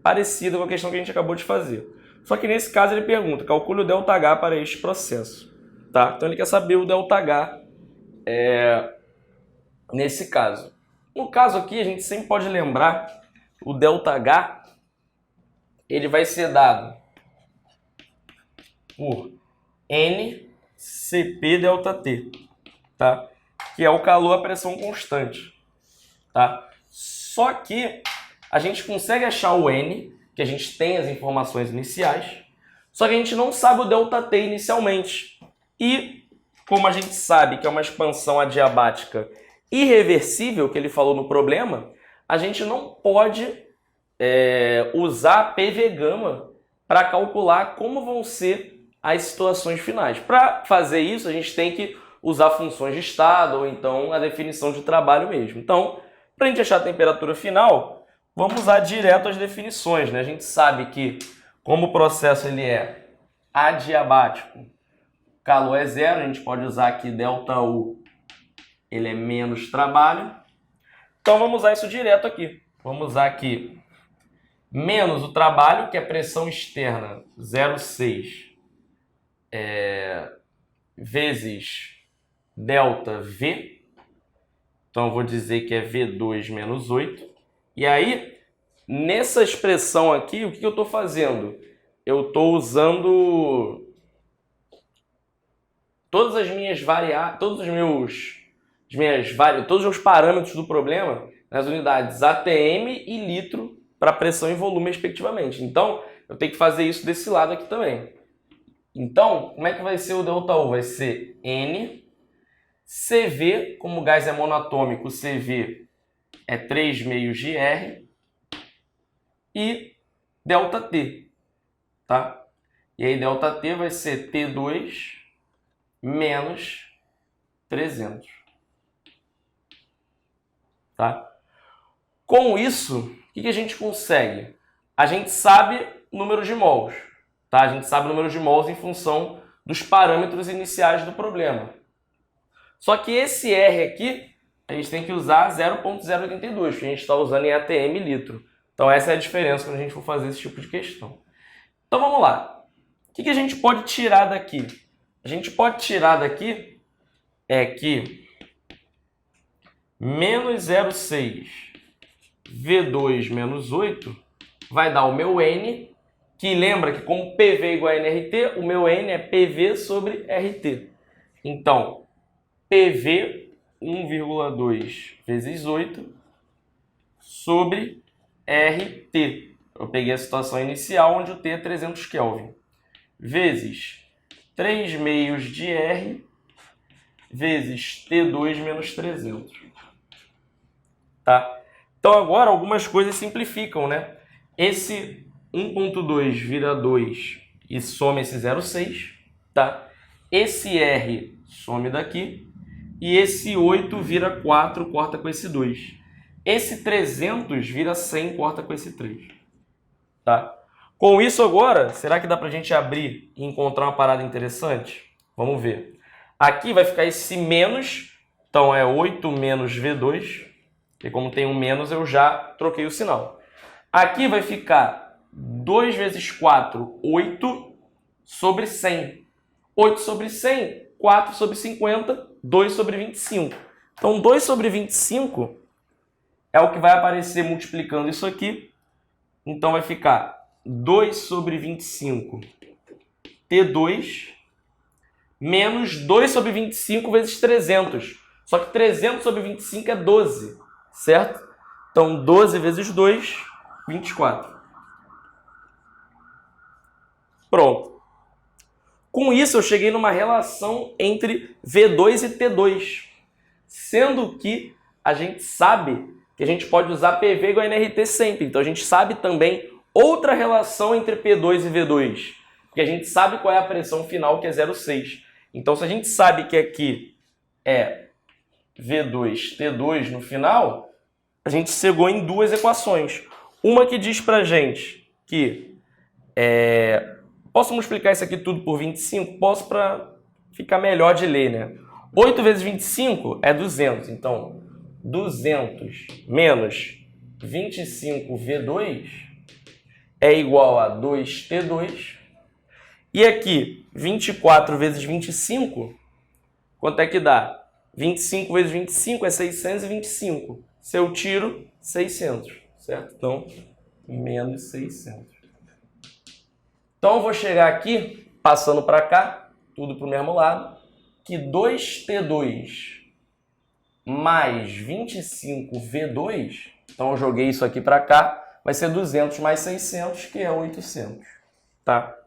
parecida com a questão que a gente acabou de fazer. Só que nesse caso ele pergunta, calcule o ΔH para este processo. Tá? Então ele quer saber o ΔH nesse caso. No caso aqui, a gente sempre pode lembrar, o ΔH ele vai ser dado por NCp∆T, tá? Que é o calor à pressão constante. Tá? Só que a gente consegue achar o N, que a gente tem as informações iniciais, só que a gente não sabe o ΔT inicialmente. E como a gente sabe que é uma expansão adiabática irreversível, que ele falou no problema, a gente não pode usar PV gama para calcular como vão ser as situações finais. Para fazer isso, a gente tem que usar funções de estado ou então a definição de trabalho mesmo. Então, para a gente achar a temperatura final, vamos usar direto as definições, né? A gente sabe que, como o processo ele é adiabático, calor é zero, a gente pode usar aqui ΔU, ele é menos trabalho. Então vamos usar isso direto aqui. Vamos usar aqui menos o trabalho, que é pressão externa 0,6 vezes ΔV. Então eu vou dizer que é V2 menos 8. E aí, nessa expressão aqui, o que eu estou fazendo? Eu estou usando todas as minhas variáveis, todos os meus parâmetros do problema nas unidades ATM e litro para pressão e volume, respectivamente. Então, eu tenho que fazer isso desse lado aqui também. Então, como é que vai ser o ΔU? Vai ser N, CV, como o gás é monoatômico, o CV é 3 meios de R, e ΔT, tá? E aí ΔT vai ser T2 menos 300. Tá? Com isso, o que a gente consegue? A gente sabe o número de mols. Tá? A gente sabe o número de mols em função dos parâmetros iniciais do problema. Só que esse R aqui, a gente tem que usar 0,082, que a gente está usando em ATM litro. Então essa é a diferença quando a gente for fazer esse tipo de questão. Então vamos lá. O que a gente pode tirar daqui? A gente pode tirar daqui que menos 0,6 V2 menos 8 vai dar o meu N, que lembra que como PV é igual a NRT, o meu N é PV sobre RT. Então, PV 1,2 vezes 8 sobre RT. Eu peguei a situação inicial, onde o T é 300 Kelvin. Vezes 3 meios de R vezes T2 menos 300. Tá? Então agora algumas coisas simplificam, né? Esse 1.2 vira 2 e some esse 0,6, tá? Esse R some daqui e esse 8 vira 4, corta com esse 2. Esse 300 vira 100, corta com esse 3, tá? Com isso agora, será que dá pra gente abrir e encontrar uma parada interessante? Vamos ver. Aqui vai ficar esse menos, então é 8 menos V2, e como tem um menos eu já troquei o sinal. Aqui vai ficar 2 vezes 4, 8 sobre 100. 8 sobre 100, 4 sobre 50, 2 sobre 25. Então 2 sobre 25 é o que vai aparecer multiplicando isso aqui. Então vai ficar 2 sobre 25 T2 menos 2 sobre 25 vezes 300. Só que 300 sobre 25 é 12, certo? Então 12 vezes 2, 24. Pronto. Com isso eu cheguei numa relação entre V2 e T2. Sendo que a gente sabe que a gente pode usar PV igual a NRT sempre. Então a gente sabe também outra relação entre P2 e V2. Porque a gente sabe qual é a pressão final, que é 0,6. Então se a gente sabe que aqui é V2, T2 no final, a gente chegou em duas equações. Uma que diz pra gente que... Posso multiplicar isso aqui tudo por 25? Posso, para ficar melhor de ler, né? 8 vezes 25 é 200. Então, 200 menos 25V2 é igual a 2T2. E aqui, 24 vezes 25, quanto é que dá? 25 vezes 25 é 625. Se eu tiro, 600, certo? Então, menos 600. Então, eu vou chegar aqui, passando para cá, tudo para o mesmo lado, que 2T2 mais 25V2, então eu joguei isso aqui para cá, vai ser 200 mais 600, que é 800, tá?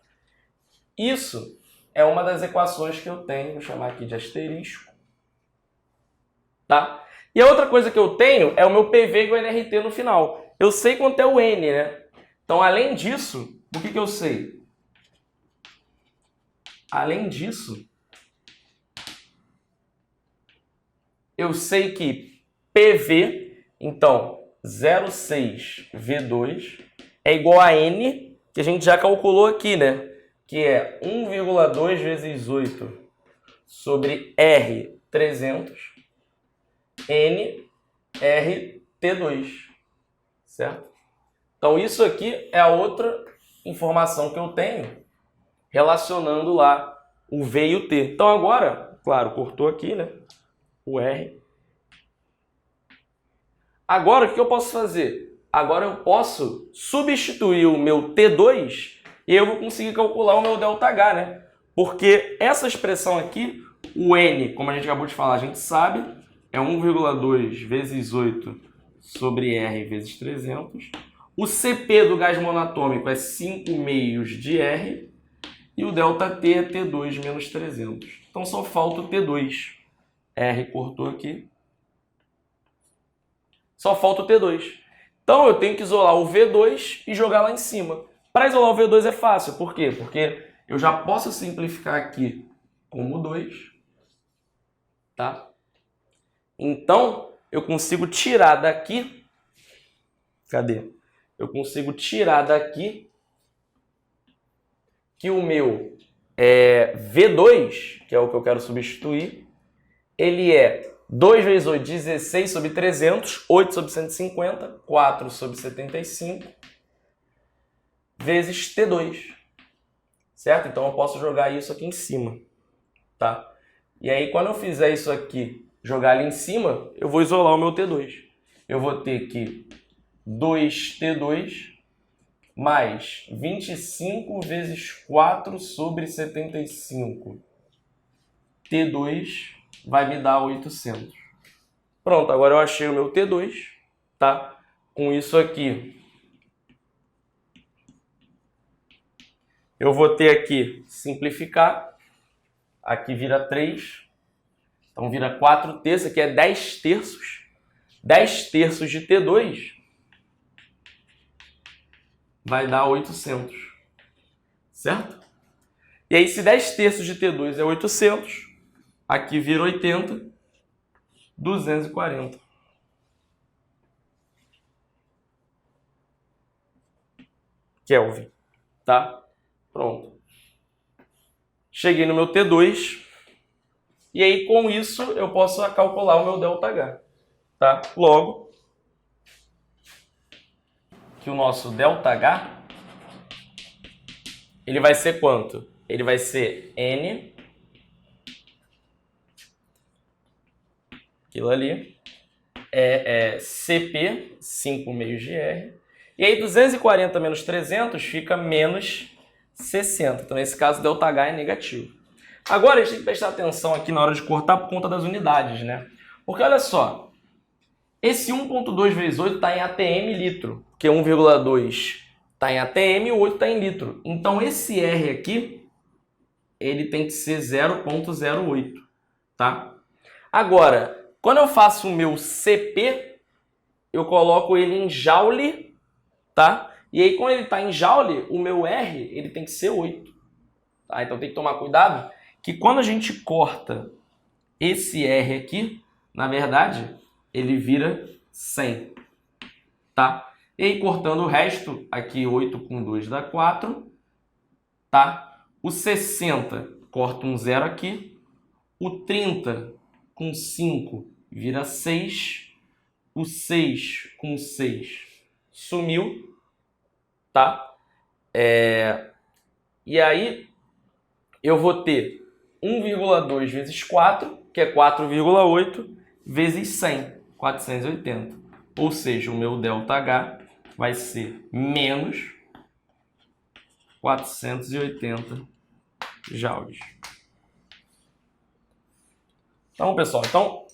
Isso é uma das equações que eu tenho, vou chamar aqui de asterisco, tá? E a outra coisa que eu tenho é o meu PV igual a NRT no final. Eu sei quanto é o N, né? Então, além disso, o que eu sei? Além disso, eu sei que PV, então, 0,6V2 é igual a N, que a gente já calculou aqui, né? Que é 1,2 vezes 8 sobre R, 300, N, R, T2, certo? Então, isso aqui é a outra informação que eu tenho relacionando lá o V e o T. Então, agora, claro, cortou aqui, né? O R. Agora, o que eu posso fazer? Agora eu posso substituir o meu T2 e eu vou conseguir calcular o meu ΔH, né? Porque essa expressão aqui, o N, como a gente acabou de falar, a gente sabe, é 1,2 vezes 8 sobre R vezes 300. O CP do gás monatômico é 5 meios de R. E o ΔT é T2 menos 300. Então só falta o T2. R cortou aqui. Só falta o T2. Então eu tenho que isolar o V2 e jogar lá em cima. Para isolar o V2 é fácil. Por quê? Porque eu já posso simplificar aqui como 2. Tá? Então eu consigo tirar daqui. Cadê? Eu consigo tirar daqui que o meu V2, que é o que eu quero substituir, ele é 2 vezes 8, 16 sobre 300, 8 sobre 150, 4 sobre 75, vezes T2, certo? Então eu posso jogar isso aqui em cima, tá? E aí quando eu fizer isso aqui, jogar ali em cima, eu vou isolar o meu T2. Eu vou ter que 2T2 mais 25 vezes 4 sobre 75. T2 vai me dar 800. Pronto, agora eu achei o meu T2, tá? Com isso aqui, eu vou ter aqui simplificar. Aqui vira 3. Então vira 4 terços. Aqui é 10 terços. 10 terços de T2 vai dar 800. Certo? E aí, se 10 terços de T2 é 800, aqui vira 80, 240. Kelvin. Tá? Pronto. Cheguei no meu T2. E aí, com isso, eu posso calcular o meu ΔH. Tá? Logo, que o nosso ΔH, ele vai ser quanto? Ele vai ser N, aquilo ali, CP, 5 meios de R, e aí 240 menos 300 fica menos 60. Então, nesse caso, o ΔH é negativo. Agora, a gente tem que prestar atenção aqui na hora de cortar por conta das unidades, né? Porque, olha só, esse 1.2 vezes 8 está em ATM litro, porque 1,2 está em ATM e o 8 está em litro. Então, esse R aqui, ele tem que ser 0,08, tá? Agora, quando eu faço o meu CP, eu coloco ele em joule, tá? E aí, quando ele está em joule, o meu R, ele tem que ser 8. Tá? Então, tem que tomar cuidado que quando a gente corta esse R aqui, na verdade, ele vira 100, tá? E aí, cortando o resto, aqui 8 com 2 dá 4, tá? O 60, corta um 0 aqui. O 30 com 5 vira 6. O 6 com 6 sumiu, tá? E aí, eu vou ter 1,2 vezes 4, que é 4,8, vezes 100, 480. Ou seja, o meu ΔH vai ser menos 480 joules. Então, pessoal,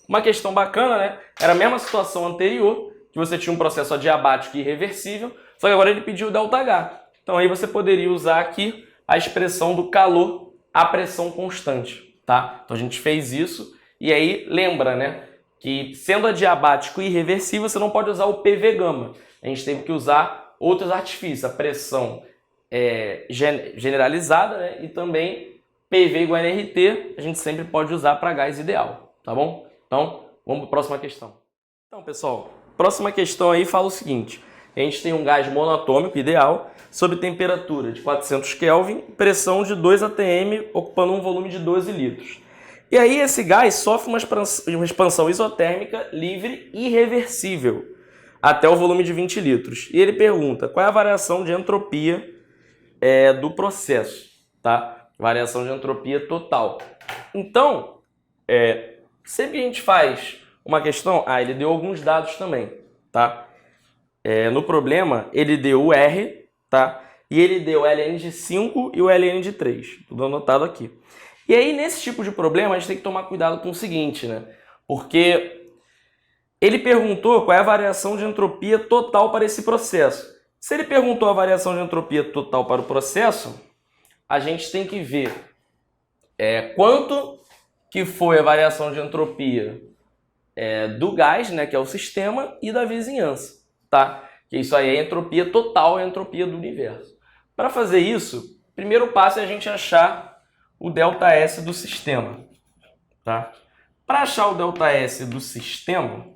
uma questão bacana, né? Era a mesma situação anterior, que você tinha um processo adiabático irreversível, só que agora ele pediu o ΔH. Então, aí você poderia usar aqui a expressão do calor à pressão constante, tá? Então, a gente fez isso. E aí, lembra, né? Que sendo adiabático e irreversível, você não pode usar o PV gama. A gente teve que usar outros artifícios, a pressão generalizada, né? E também PV igual a NRT, a gente sempre pode usar para gás ideal, tá bom? Então, vamos para a próxima questão. Então, pessoal, próxima questão aí fala o seguinte. A gente tem um gás monatômico ideal sob temperatura de 400 Kelvin, pressão de 2 atm, ocupando um volume de 12 litros. E aí esse gás sofre uma expansão isotérmica livre e irreversível até o volume de 20 litros. E ele pergunta qual é a variação de entropia do processo, tá? Variação de entropia total. Então, sempre que a gente faz uma questão... ele deu alguns dados também, tá? No problema, ele deu o R, tá? E ele deu o ln de 5 e o ln de 3. Tudo anotado aqui. E aí, nesse tipo de problema, a gente tem que tomar cuidado com o seguinte, né? Porque ele perguntou qual é a variação de entropia total para esse processo. Se ele perguntou a variação de entropia total para o processo, a gente tem que ver quanto que foi a variação de entropia do gás, né, que é o sistema, e da vizinhança, tá? Que isso aí é a entropia total, é a entropia do universo. Para fazer isso, o primeiro passo é a gente achar o ΔS do sistema, tá? Para achar o ΔS do sistema,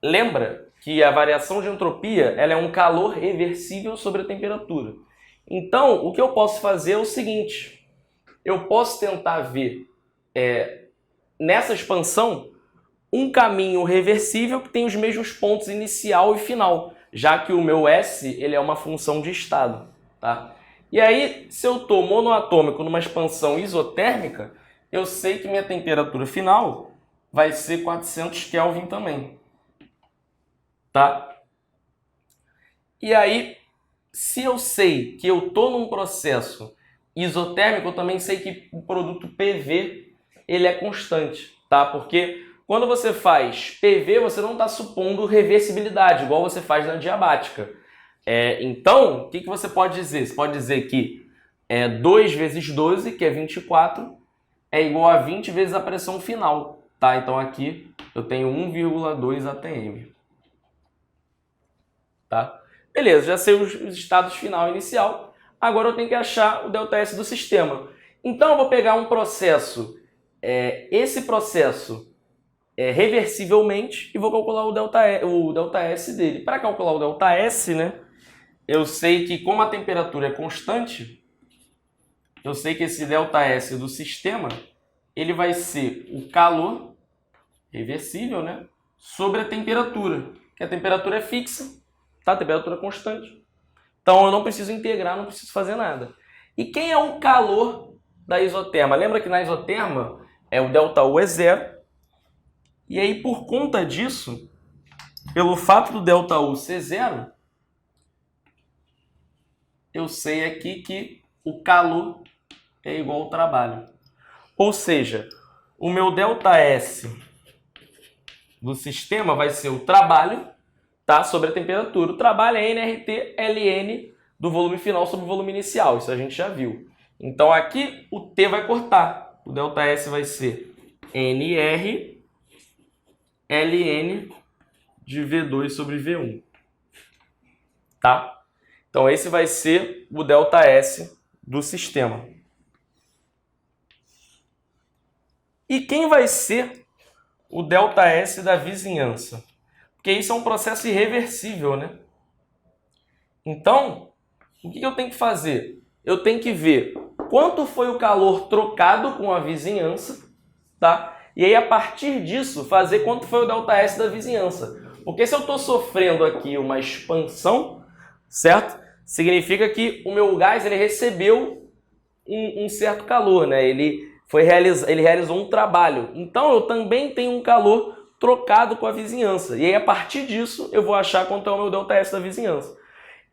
lembra que a variação de entropia ela é um calor reversível sobre a temperatura. Então, o que eu posso fazer é o seguinte, eu posso tentar ver nessa expansão, um caminho reversível que tem os mesmos pontos inicial e final, já que o meu S ele é uma função de estado. Tá? E aí, se eu estou monoatômico numa expansão isotérmica, eu sei que minha temperatura final vai ser 400 Kelvin também. Tá? E aí, se eu sei que eu estou num processo isotérmico, eu também sei que o produto PV ele é constante. Tá? Porque quando você faz PV, você não está supondo reversibilidade, igual você faz na diabática. Então, o que você pode dizer? Você pode dizer que 2 vezes 12, que é 24, é igual a 20 vezes a pressão final. Tá? Então aqui eu tenho 1,2 atm. Tá? Beleza, já sei os estados final e inicial. Agora eu tenho que achar o ΔS do sistema. Então eu vou pegar um processo, esse processo reversivelmente, e vou calcular o ΔS dele. Para calcular o ΔS, né, eu sei que como a temperatura é constante, eu sei que esse ΔS do sistema ele vai ser o calor reversível, né, sobre a temperatura, que a temperatura é fixa, tá? A temperatura é constante. Então eu não preciso integrar, não preciso fazer nada. E quem é o calor da isoterma? Lembra que na isoterma o ΔU é zero. E aí, por conta disso, pelo fato do ΔU ser zero, eu sei aqui que o calor é igual ao trabalho. Ou seja, o meu ΔS do sistema vai ser o trabalho, tá, sobre a temperatura. O trabalho é nRT ln do volume final sobre o volume inicial. Isso a gente já viu. Então aqui o T vai cortar. O ΔS vai ser nR ln de V2 sobre V1. Tá? Então esse vai ser o ΔS do sistema. E quem vai ser o ΔS da vizinhança? Porque isso é um processo irreversível, né? Então, o que eu tenho que fazer? Eu tenho que ver quanto foi o calor trocado com a vizinhança, tá? E aí, a partir disso, fazer quanto foi o ΔS da vizinhança. Porque se eu estou sofrendo aqui uma expansão, certo? Significa que o meu gás ele recebeu um certo calor, né? Ele realizou um trabalho. Então, eu também tenho um calor trocado com a vizinhança. E aí, a partir disso, eu vou achar quanto é o meu ΔS da vizinhança.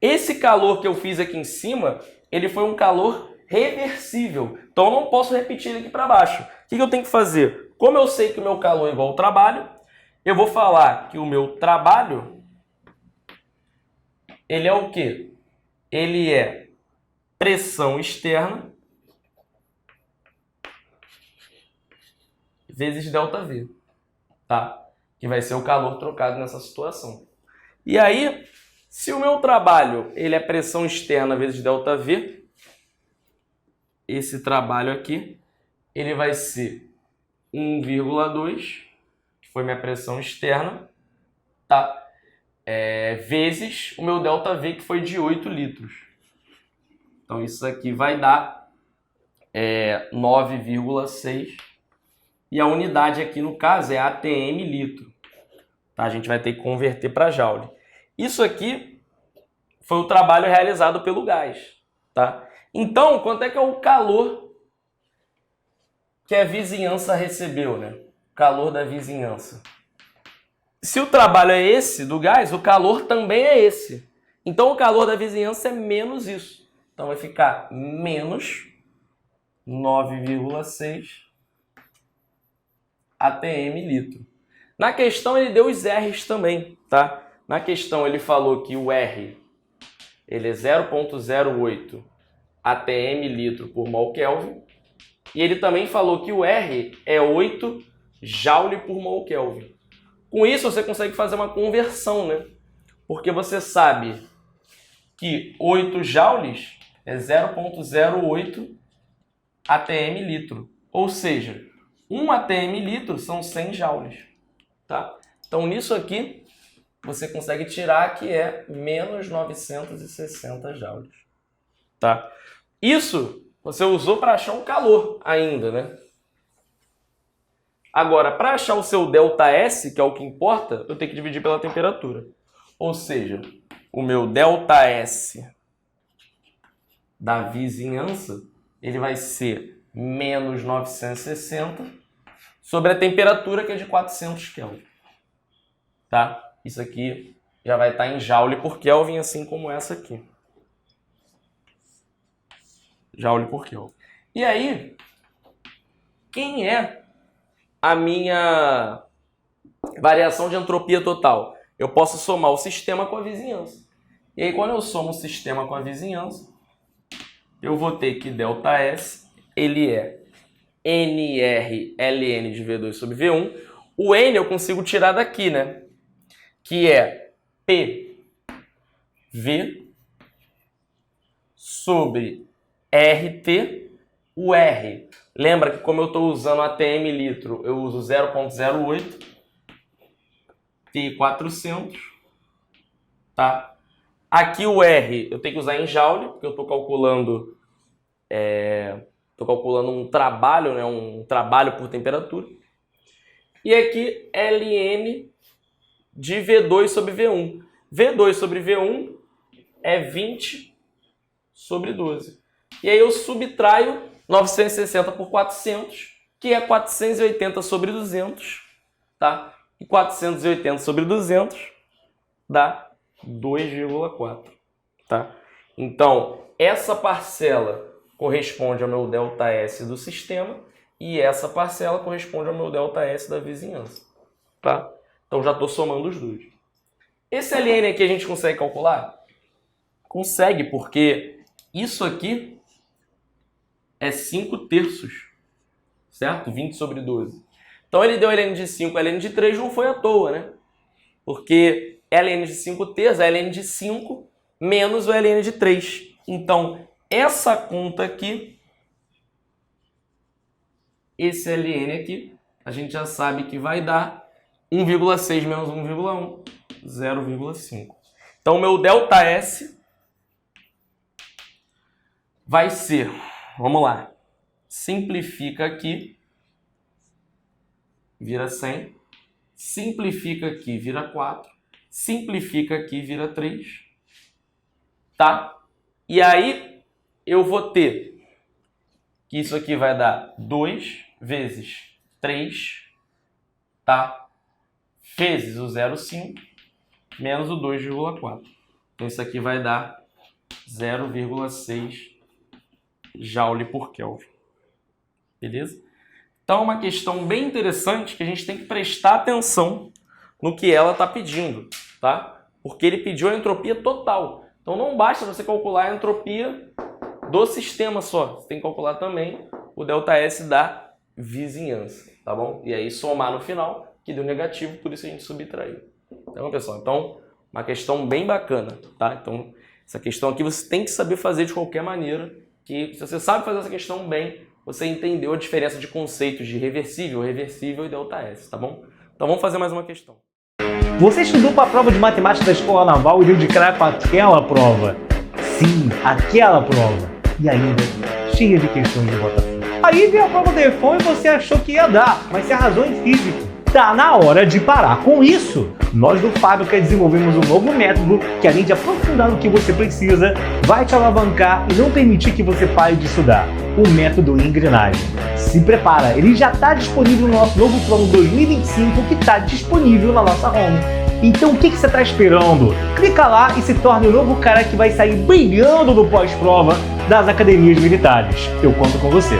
Esse calor que eu fiz aqui em cima, ele foi um calor reversível. Então, eu não posso repetir ele aqui para baixo. O que eu tenho que fazer? Como eu sei que o meu calor é igual ao trabalho, eu vou falar que o meu trabalho, ele é o quê? Ele é pressão externa vezes ΔV, tá? Que vai ser o calor trocado nessa situação. E aí, se o meu trabalho ele é pressão externa vezes ΔV, esse trabalho aqui, ele vai ser 1,2, que foi minha pressão externa, tá? Vezes o meu ΔV, que foi de 8 litros. Então isso aqui vai dar 9,6. E a unidade aqui no caso é ATM litro. Tá? A gente vai ter que converter para joule. Isso aqui foi o trabalho realizado pelo gás. Tá? Então, quanto é que é o calor que a vizinhança recebeu, né? O calor da vizinhança. Se o trabalho é esse do gás, o calor também é esse. Então o calor da vizinhança é menos isso. Então vai ficar menos 9,6 ATM litro. Na questão ele deu os R's também, tá? Na questão ele falou que o R ele é 0,08 ATM litro por mol Kelvin. E ele também falou que o R é 8 joule por mol Kelvin. Com isso você consegue fazer uma conversão, né? Porque você sabe que 8 joules é 0,08 ATM litro. Ou seja, 1 ATM litro são 100 joules. Tá? Então nisso aqui você consegue tirar que é menos 960 joules. Tá? Isso você usou para achar um calor ainda, né? Agora, para achar o seu ΔS, que é o que importa, eu tenho que dividir pela temperatura. Ou seja, o meu ΔS da vizinhança, ele vai ser menos 960 sobre a temperatura, que é de 400 Kelvin. Tá? Isso aqui já vai estar em Joule por Kelvin, assim como essa aqui. Joule por Kelvin. E aí, quem é a minha variação de entropia total? Eu posso somar o sistema com a vizinhança. E aí, quando eu somo o sistema com a vizinhança, eu vou ter que ΔS, ele é NRLN de V2 sobre V1. O N eu consigo tirar daqui, né? Que é PV sobre RT. O R, lembra que como eu estou usando ATM litro, eu uso 0,08 T400, tá? Aqui o R eu tenho que usar em Joule, porque eu estou calculando um trabalho, né? Um trabalho por temperatura. E aqui LN de V2 sobre V1. V2 sobre V1 é 20 sobre 12. E aí eu subtraio 960 por 400, que é 480 sobre 200, tá? E 480 sobre 200 dá 2,4, tá? Então, essa parcela corresponde ao meu ΔS do sistema e essa parcela corresponde ao meu ΔS da vizinhança, tá? Então, já estou somando os dois. Esse LN aqui a gente consegue calcular? Consegue, porque isso aqui é 5/3, certo? 20 sobre 12. Então ele deu LN de 5, LN de 3 não foi à toa, né? Porque LN de 5/3 é LN de 5 menos o LN de 3. Então essa conta aqui, esse LN aqui, a gente já sabe que vai dar 1,6 menos 1,1, 0,5. Então o meu ΔS vai ser, vamos lá, simplifica aqui, vira 100, simplifica aqui, vira 4, simplifica aqui, vira 3, tá? E aí eu vou ter que isso aqui vai dar 2 vezes 3, tá? Vezes o 0,5 menos o 2,4. Então isso aqui vai dar 0,6 Joule por Kelvin. Beleza? Então, uma questão bem interessante que a gente tem que prestar atenção no que ela está pedindo, tá? Porque ele pediu a entropia total. Então, não basta você calcular a entropia do sistema só. Você tem que calcular também o ΔS da vizinhança, tá bom? E aí, somar no final, que deu negativo, por isso a gente subtraiu. Então, pessoal, uma questão bem bacana, tá? Então, essa questão aqui você tem que saber fazer de qualquer maneira, que se você sabe fazer essa questão bem, você entendeu a diferença de conceitos de reversível, reversível e ΔS, tá bom? Então vamos fazer mais uma questão. Você estudou para a prova de matemática da Escola Naval e deu de cara com aquela prova? Sim, aquela prova. E ainda cheia de questões de votação. Aí veio a prova do EFON e você achou que ia dar, mas se arrasou em física. Tá na hora de parar com isso! Nós do Fábrica desenvolvemos um novo método que, além de aprofundar no que você precisa, vai te alavancar e não permitir que você pare de estudar. O método engrenagem. Se prepara, ele já está disponível no nosso novo plano 2025 que está disponível na nossa home. Então o que você está esperando? Clica lá e se torne o novo cara que vai sair brilhando no pós-prova das academias militares. Eu conto com você.